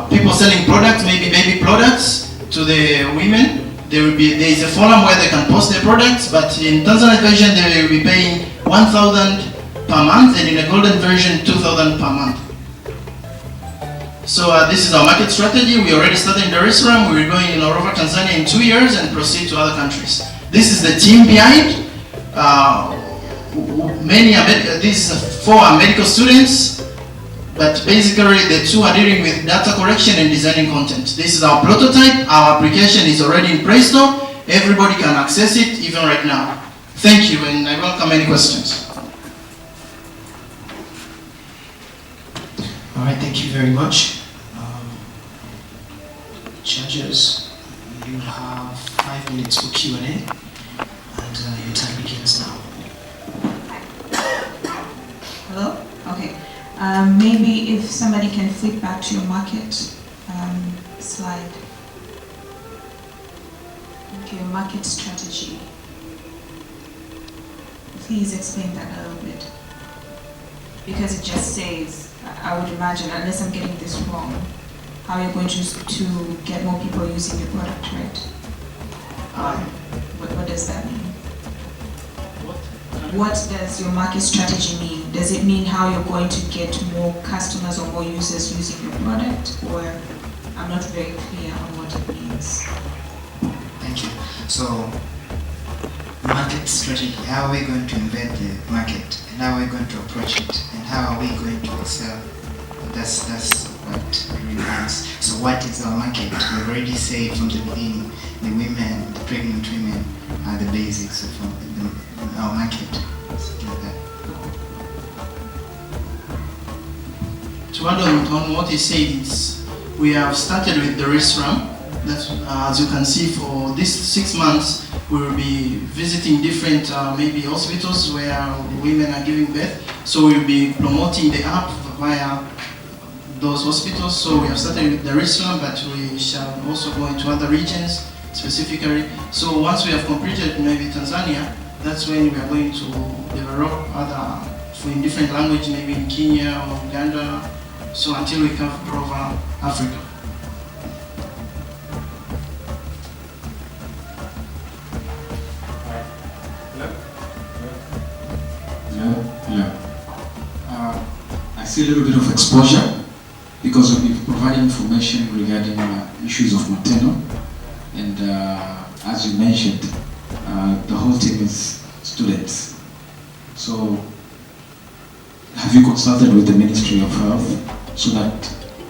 people selling products, maybe baby products, to the women. There is a forum where they can post their products, but in Tanzanite version, they will be paying 1,000 per month, and in a golden version, 2,000 per month. So this is our market strategy. We already started in Dar es Salaam. We will go in all over Tanzania in 2 years and proceed to other countries. This is the team behind. These 4 are medical students, but basically the 2 are dealing with data collection and designing content. This is our prototype. Our application is already in Play Store. Everybody can access it even right now. Thank you, and I welcome any questions. All right, thank you very much. Judges, you have 5 minutes for Q&A, and your time begins now. Hello? Okay. Maybe if somebody can flip back to your market slide. Okay, market strategy. Please explain that a little bit. Because it just says, I would imagine, unless I'm getting this wrong, how you're going to get more people using your product, right? What does that mean? What does your market strategy mean? Does it mean how you're going to get more customers or more users using your product? Or I'm not very clear on what it means. Thank you. So, market strategy, how are we going to invent the market, and how are we going to approach it, and how are we going to sell? That's what it really means. So what is our market? We already said from the beginning, the women, the pregnant women are the basics of our market. Something like that. To add on what he said, we have started with the restaurant. That's, as you can see, for these 6 months, we will be visiting different maybe hospitals where women are giving birth. So we will be promoting the app via those hospitals. So we have started with the restaurant, but we shall also go into other regions specifically. So once we have completed maybe Tanzania, that's when we are going to develop other, in different language, maybe in Kenya or Uganda, so until we cover Africa. I see a little bit of exposure because we provide information regarding issues of maternal, and as you mentioned, the whole team is students. So have you consulted with the Ministry of Health so that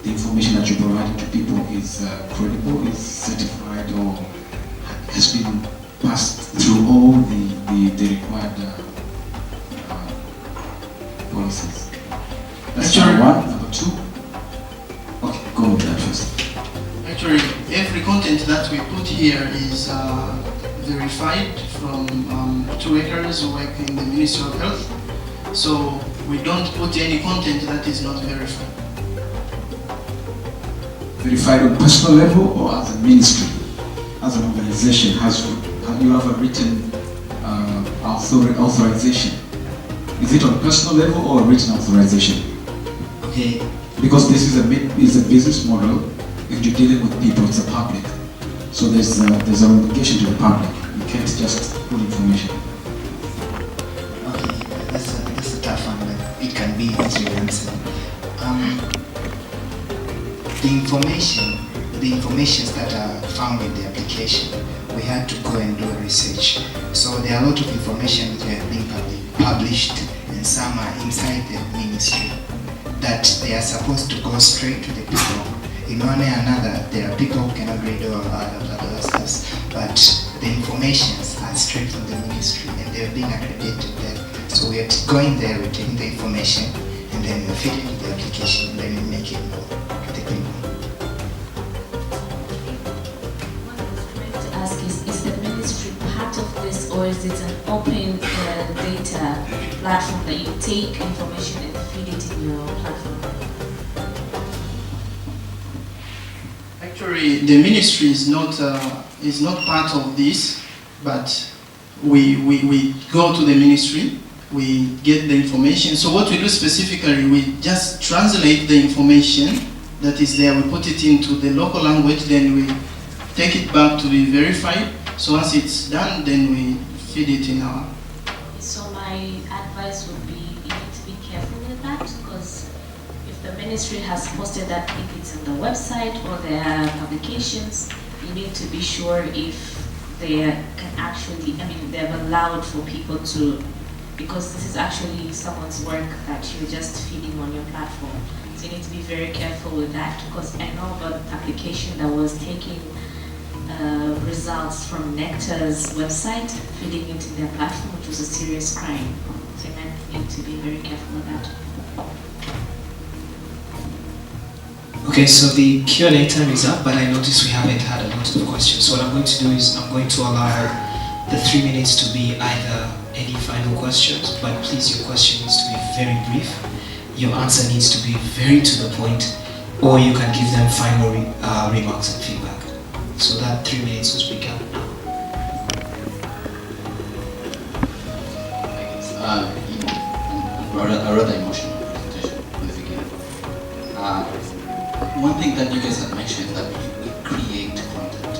the information that you're providing to people is credible, is certified, or has been passed through all the required policies. That's number one. Number two. Okay, go with that first. Actually, every content that we put here is verified from 2 acres who work in the Ministry of Health. So we don't put any content that is not verified. Verified on personal level or as a ministry, as an organization? You have a written authorization? Is it on personal level or a written authorization? Okay. Because this is a business model. If you're dealing with people, it's a public. So there's an obligation to the public. You can't just put information. Okay, that's a tough one, but it can be easily answered. The informations that are found in the application, we had to go and do research. So there are a lot of information that have been published, and some are inside the ministry that they are supposed to go straight to the people. In one way or another, there are people who cannot read all other stuff, but the informations are straight from the ministry and they've been accredited there. So we are going there, we're taking the information, and then we feed it into the application, and then we make it known to the people. What I was trying to ask is the ministry part of this, or is it an open data platform that you take information and feed it in your platform? Actually, the ministry is not part of this, but we go to the ministry, we get the information. So what we do specifically, we just translate the information that is there, we put it into the local language, then we take it back to be verified. So once it's done, then we feed it in our... So my advice would be, you need to be careful with that, because if the ministry has posted that, if it's on the website or their publications, you need to be sure if they can actually, they've allowed for people to, because this is actually someone's work that you're just feeding on your platform. So you need to be very careful with that, because I know about an application that was taking results from Nectar's website, feeding into their platform, which was a serious crime. So you need to be very careful with that. Okay, so the Q&A time is up, but I noticed we haven't had a lot of questions. So what I'm going to do is I'm going to allow the 3 minutes to be either any final questions, but please, your question needs to be very brief. Your answer needs to be very to the point, or you can give them final remarks and feedback. So that 3 minutes will speak up now. A rather emotional presentation in the beginning. One thing that you guys had mentioned is that we create content.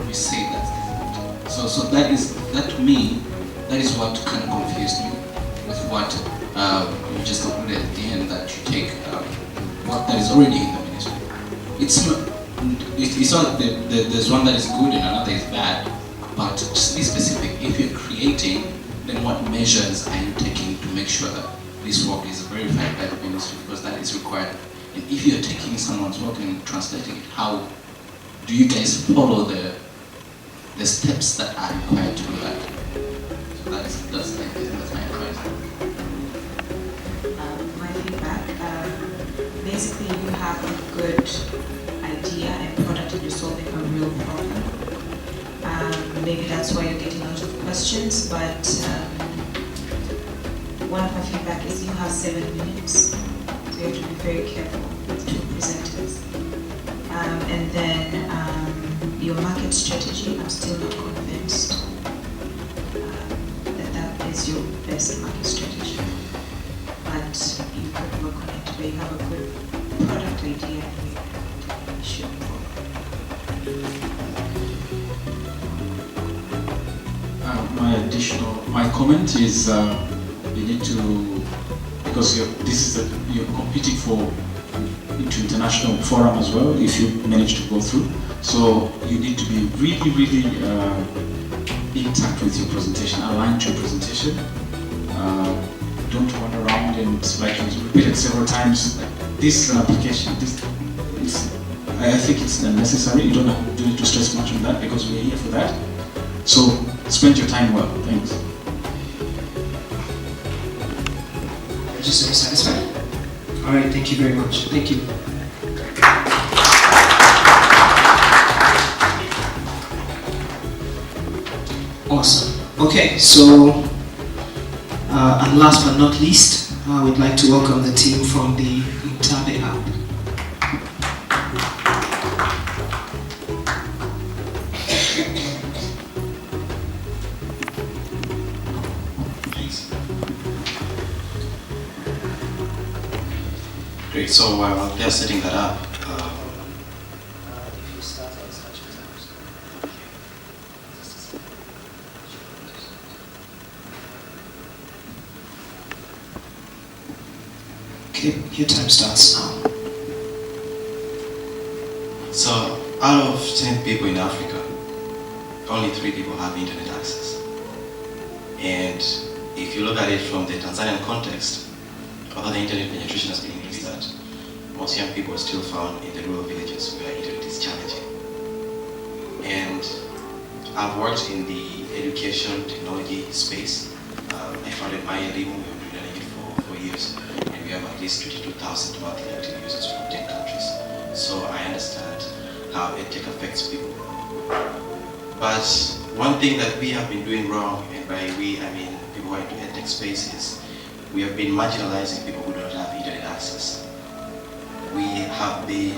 We say that's different. So that to me, that is what kind of confused me with what you just concluded at the end, that you take what that is already in the ministry. It's not there's one that is good and another is bad, but just be specific. If you're creating, then what measures are you taking to make sure that this work is verified by the ministry, because that is required. And if you're taking someone's work and translating it, how do you guys follow the steps that are required to do that? So that's my advice. My feedback, basically you have a good idea and product and you're solving a real problem. Maybe that's why you're getting a lot of questions, but one of my feedback is you have 7 minutes. So you have to be very careful with 2 presenters. And then your market strategy, I'm still not convinced that is your best market strategy. But you could work on it, but you have a good product idea and you should go. My comment is you need to, because you're competing into international forum as well, if you manage to go through. So you need to be really intact with your presentation, aligned to your presentation. Don't run around and like you repeated several times. Like, this is an application. I think it's unnecessary. You don't need to stress much on that because we're here for that. So spend your time well. Thanks. Are you so satisfied? All right, thank you very much. Thank you. Awesome. Okay, so and last but not least, I would like to welcome the team from the Mtabe app. Great, so while they're setting that up, Okay, your time starts now. so out of 10 people in Africa, only 3 people have internet access. And if you look at it from the Tanzanian context, although the internet penetration has been increased, that most young people are still found in the rural villages where internet is challenging. And I've worked in the education technology space. I founded mYouth, we've been running it for years, and we have at least 22,000 monthly active users from 10 countries. So I understand how EdTech affects people. But one thing that we have been doing wrong, and by we I mean people who are into EdTech space, is we have been marginalizing people who don't have internet access. We have been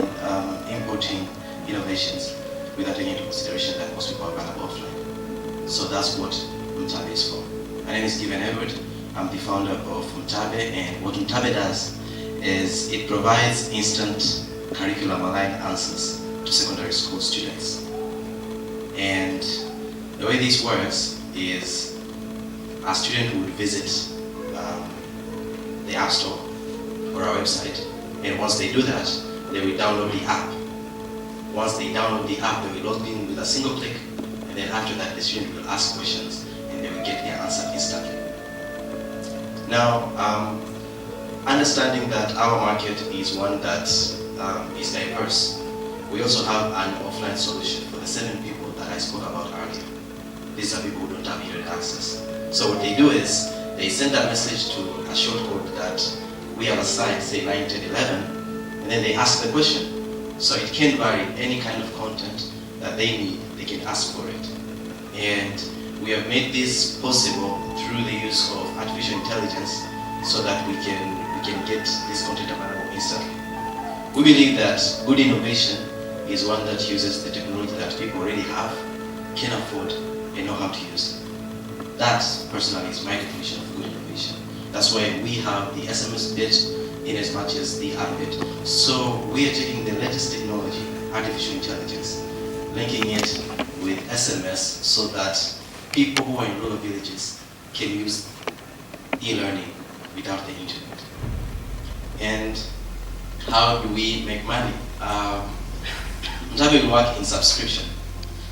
importing innovations without taking into consideration that most people are available offline. So that's what Mtabe is for. My name is Given Edward. I'm the founder of Mtabe, and what Mtabe does is it provides instant curriculum-aligned answers to secondary school students. And the way this works is a student would visit the App Store or our website, and once they do that, they will download the app. Once they download the app, they will log in with a single click, and then after that, the student will ask questions, and they will get their answer instantly. Now, understanding that our market is one that is diverse, we also have an offline solution for the 7 people that I spoke about earlier. These are people who don't have internet access. So what they do is, they send a message to a short code that we have assigned, say 9, 10, 11, and then they ask the question. So it can vary any kind of content that they need, they can ask for it. And we have made this possible through the use of artificial intelligence so that we can get this content available instantly. We believe that good innovation is one that uses the technology that people already have, can afford, and know how to use. That, personally, is my definition of good innovation. That's why we have the SMS bit in as much as the app bit. So we are taking the latest technology, artificial intelligence, linking it with SMS so that people who are in rural villages can use e-learning without the internet. And how do we make money? Mtabe will work in subscription.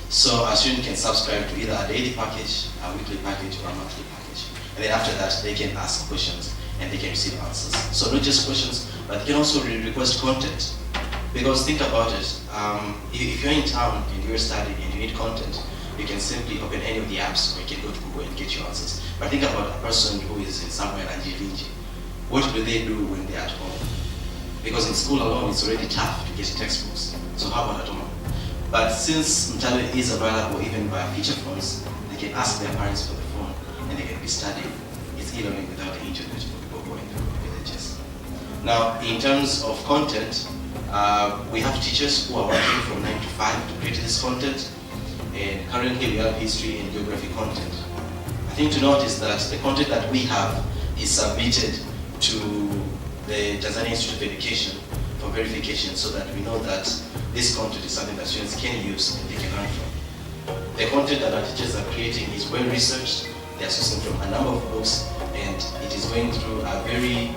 So a student can subscribe to either a daily package, a weekly package, or a monthly package. And then after that, they can ask questions and they can receive answers. So not just questions, but they can also request content. Because think about it, if you're in town and you're studying and you need content, you can simply open any of the apps, or you can go to Google and get your answers. But think about a person who is in somewhere in Anjirinji. What do they do when they're at home? Because in school alone, it's already tough to get textbooks. So how about at home? But since Mtabe is available even via feature phones, they can ask their parents for the phone and they can be studying. It's e-learning without the internet for people who are in the villages. Now, in terms of content, we have teachers who are working from 9 to 5 to create this content. And currently we have history and geography content. I think to note is that the content that we have is submitted to the Tanzania Institute of Education for verification so that we know that this content is something that students can use and they can learn from. The content that our teachers are creating is well researched. They are sourcing from a number of books, and it is going through a very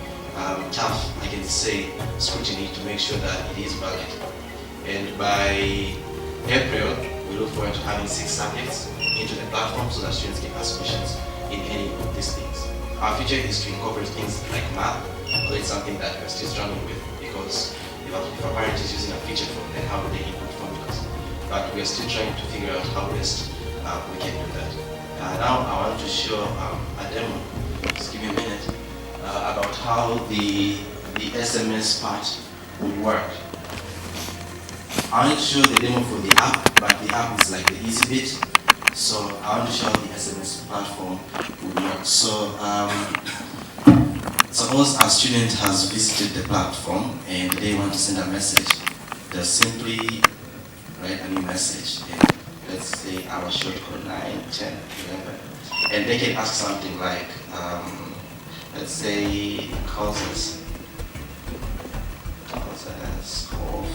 tough, I can say, scrutiny to make sure that it is valid. And by April, we look forward to having 6 subjects into the platform so that students can ask questions in any of these things. Our future is to incorporate things like math, although it's something that we're still struggling with because if a parent is using a feature phone, then how do they input formulas? But we're still trying to figure out how best we can do that. Now I want to show a demo, just give me a minute, about how the SMS part would work. I want to show the demo for the app, but the app is like the easy bit. So I want to show how the SMS platform would work. So suppose a student has visited the platform and they want to send a message. They'll simply write a new message. And let's say our short code 9, 10, 11. And they can ask something like, let's say, causes of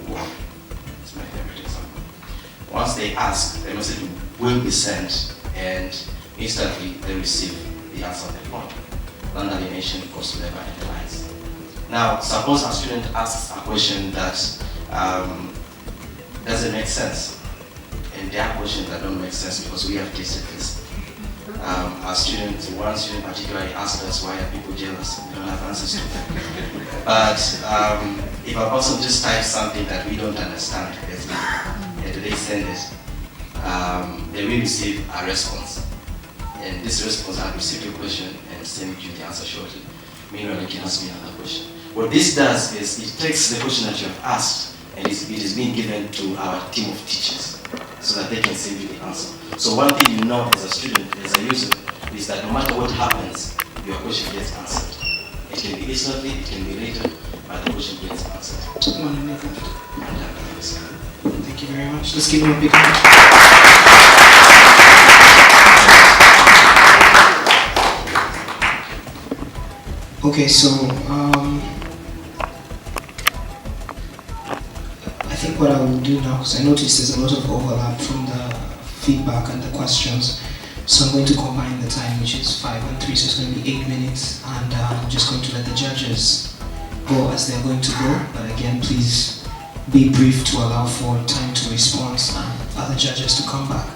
war. It's my favorite example. Once they ask, the message will be sent, and instantly they receive the answer on their phone. Non-alienation, cost labor, and the likes. Now, suppose a student asks a question that doesn't make sense. And there are questions that don't make sense because we have tested this. One student particularly asked us, why are people jealous? We don't have answers to that. But if a person just types something that we don't understand, and they send it, they will receive a response. And this response, I've received your question and send you the answer shortly. Meanwhile, you can ask me another question. What this does is it takes the question that you have asked and it is being given to our team of teachers so that they can send you the answer. So one thing you know as a student, as a user, is that no matter what happens, your question gets answered. It can be instantly, it can be later, but the question gets answered. Thank you very much. Let's give him a big hand. Okay, so I think what I will do now, because I noticed there's a lot of overlap from the feedback and the questions, so I'm going to combine the time, which is 5 and 3, so it's going to be 8 minutes, and I'm just going to let the judges go as they're going to go, but again, please be brief to allow for time to respond and other judges to come back.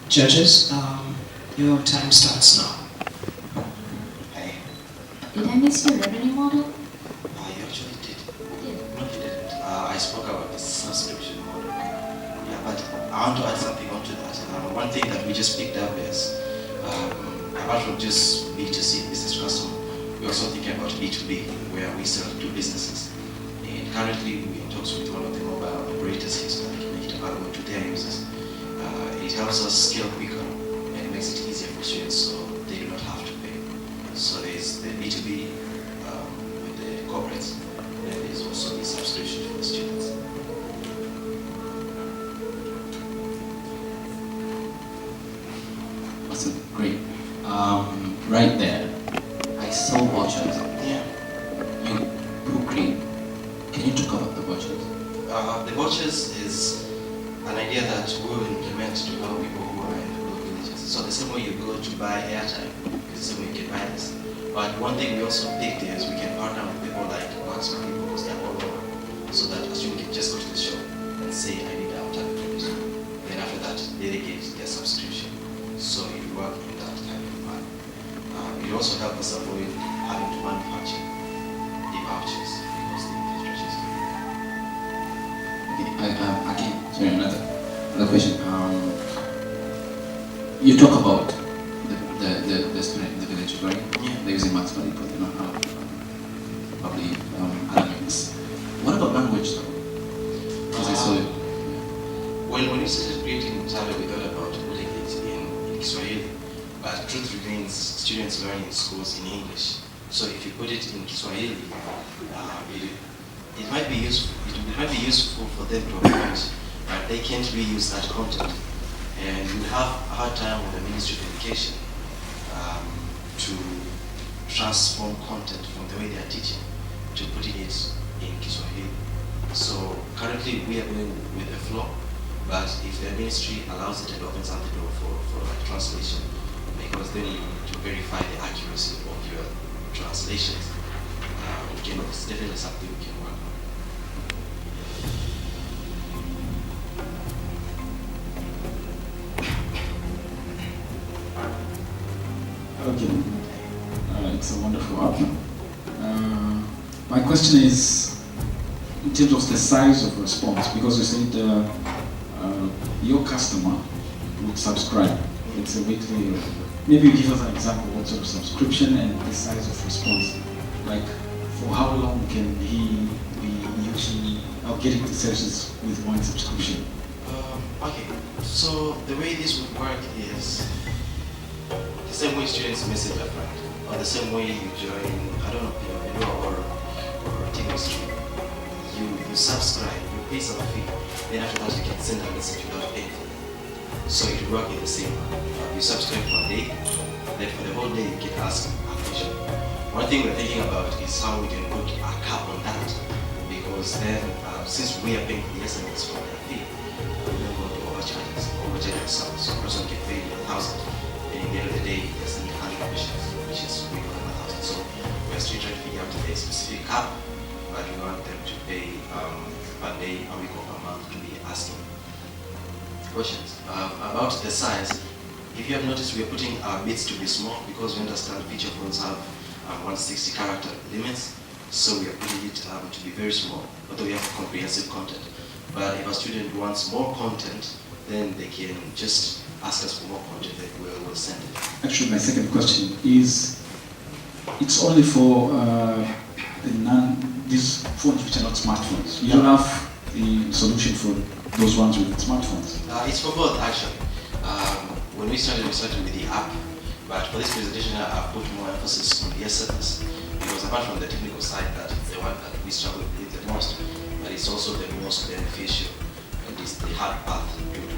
Judges, your time starts now. Hey. Did I miss your revenue model? You actually did. No, you didn't. I spoke about the subscription model. Yeah, but I want to add something onto that. One thing that we just picked up is, apart from just B2C, business to customer, we're also thinking about B2B, where we sell to businesses. And currently, we're in talks with one of the mobile operators here so that we can make it available to their users. It helps us scale quicker and it makes it easier for students so they do not have to pay. So there's the B2B with the corporates, and there's also the subscription for the students. Awesome, great. Right there, I saw vouchers. Yeah. You great. Can you talk about the vouchers? The vouchers is an idea that we will implement to help people who are in rural villages. So the same way you go to buy airtime, it's the same way you can buy this. But one thing we also picked is we can partner with people like Maxwell people because they're all over. So that a student can just go to the shop and say, I need a tablet. Then after that, they get their subscription. So it will work in that kind of manner. It also helps us avoid having to manufacture the vouchers because the infrastructure is Again, sorry, another question. You talk about the student in the village, right? Yeah. They're using Max Money, but they don't have probably other means. What about language though? Because I saw it. When we started creating Talo, we thought about putting it in Kiswahili, but truth remains, students learn in schools in English. So if you put it in Kiswahili, it might be useful. It might be useful for them to approach, but they can't reuse that content. And we have a hard time with the Ministry of Education to transform content from the way they are teaching to putting it in Kiswahili. So currently we are going with the flow, but if the ministry allows it and opens up the door for like translation, because then you need to verify the accuracy of your translations, it's definitely something we can work on. Okay. up now. My question is, in terms of the size of response, because you said your customer would subscribe. It's a weekly. Maybe you give us an example what sort of subscription and the size of response. Like, for how long can he be using or getting the services with one subscription? Okay, so the way this would work is the same way students message a friend, or the same way you join, I don't know, or TV stream. You subscribe, you pay some fee, then after that you can send a message without paying for it. So it will work in the same way. You subscribe for a day, then for the whole day you can ask a question. One thing we're thinking about is how we can put a cap on that, because then since we are paying for the SMS for their fee, we don't want to overcharge ourselves. So a person can pay 1,000, and at the end of the day they're sending 100 questions, which is way more than 1,000. So we're still trying to figure out a specific cap, but we want them to pay per day, a week or a month to be asking questions. About the size, if you have noticed, we are putting our bits to be small because we understand feature phones have 160 character limits, so we are putting it to be very small, although we have comprehensive content. But if a student wants more content, then they can just ask us for more content that we'll send it. Actually, my second question is, it's only for these phones which are not smartphones. You don't have the solution for those ones with smartphones. It's for both, actually. When we started with the app, but for this presentation I've put more emphasis on the SMS, because apart from the technical side, that is the one that we struggle with the most, but it's also the most beneficial, and it's the hard path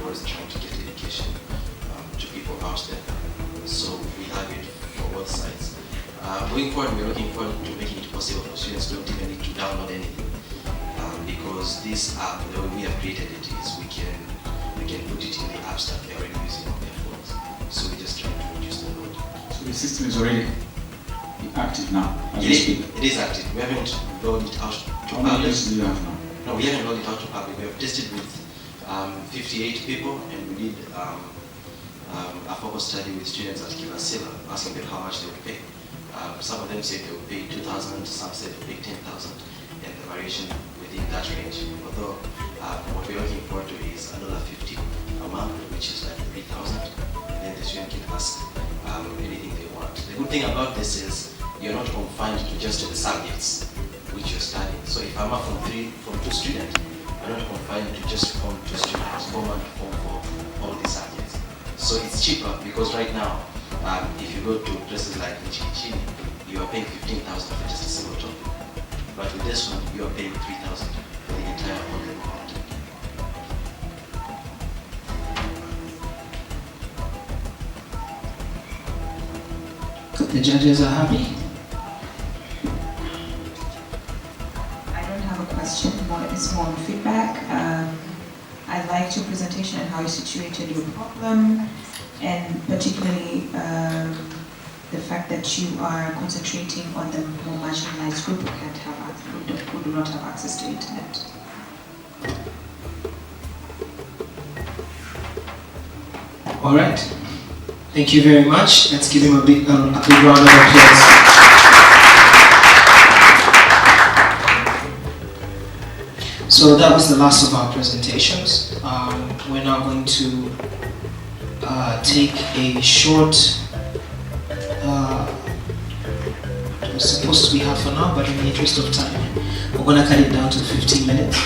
towards trying to get education to people out there. So we have it for both sides. Going forward, we're looking forward to making it possible for students to don't even need to download anything, because this app, the way we have created it, is we can put it in the apps that they're already using on their phones. So we're just trying to reduce the load. So the system is already active now, as we speak? It is active. We haven't rolled it out to public. How many users do you have now? No, we haven't rolled it out to public. We have tested with 58 people, and we did a focus study with students at Kivasila, asking them how much they would pay. Some of them said they would pay 2,000, some said they would pay 10,000, and the variation within that range. Although what we're looking forward to is another 50 a month, which is like 3,000, and then the student can ask anything they want. The good thing about this is you're not confined to just the subjects which you're studying. So if I'm a Form 2 student, I'm not confined to just Form 2 students, Form 1 to Form 4, all these subjects. So it's cheaper because right now, if you go to places like Chini, you are paying 15,000 for just a single topic. But with this one, you are paying 3,000 for the entire online content. The judges are happy? I don't have a question, it's more feedback. I liked your presentation and how you situated your problem, and particularly the fact that you are concentrating on the more marginalized group who do not have access to internet. All right. Thank you very much. Let's give him a big round of applause. So that was the last of our presentations. We're now going to take a short, it was supposed to be half an hour, but in the interest of time, we're going to cut it down to 15 minutes.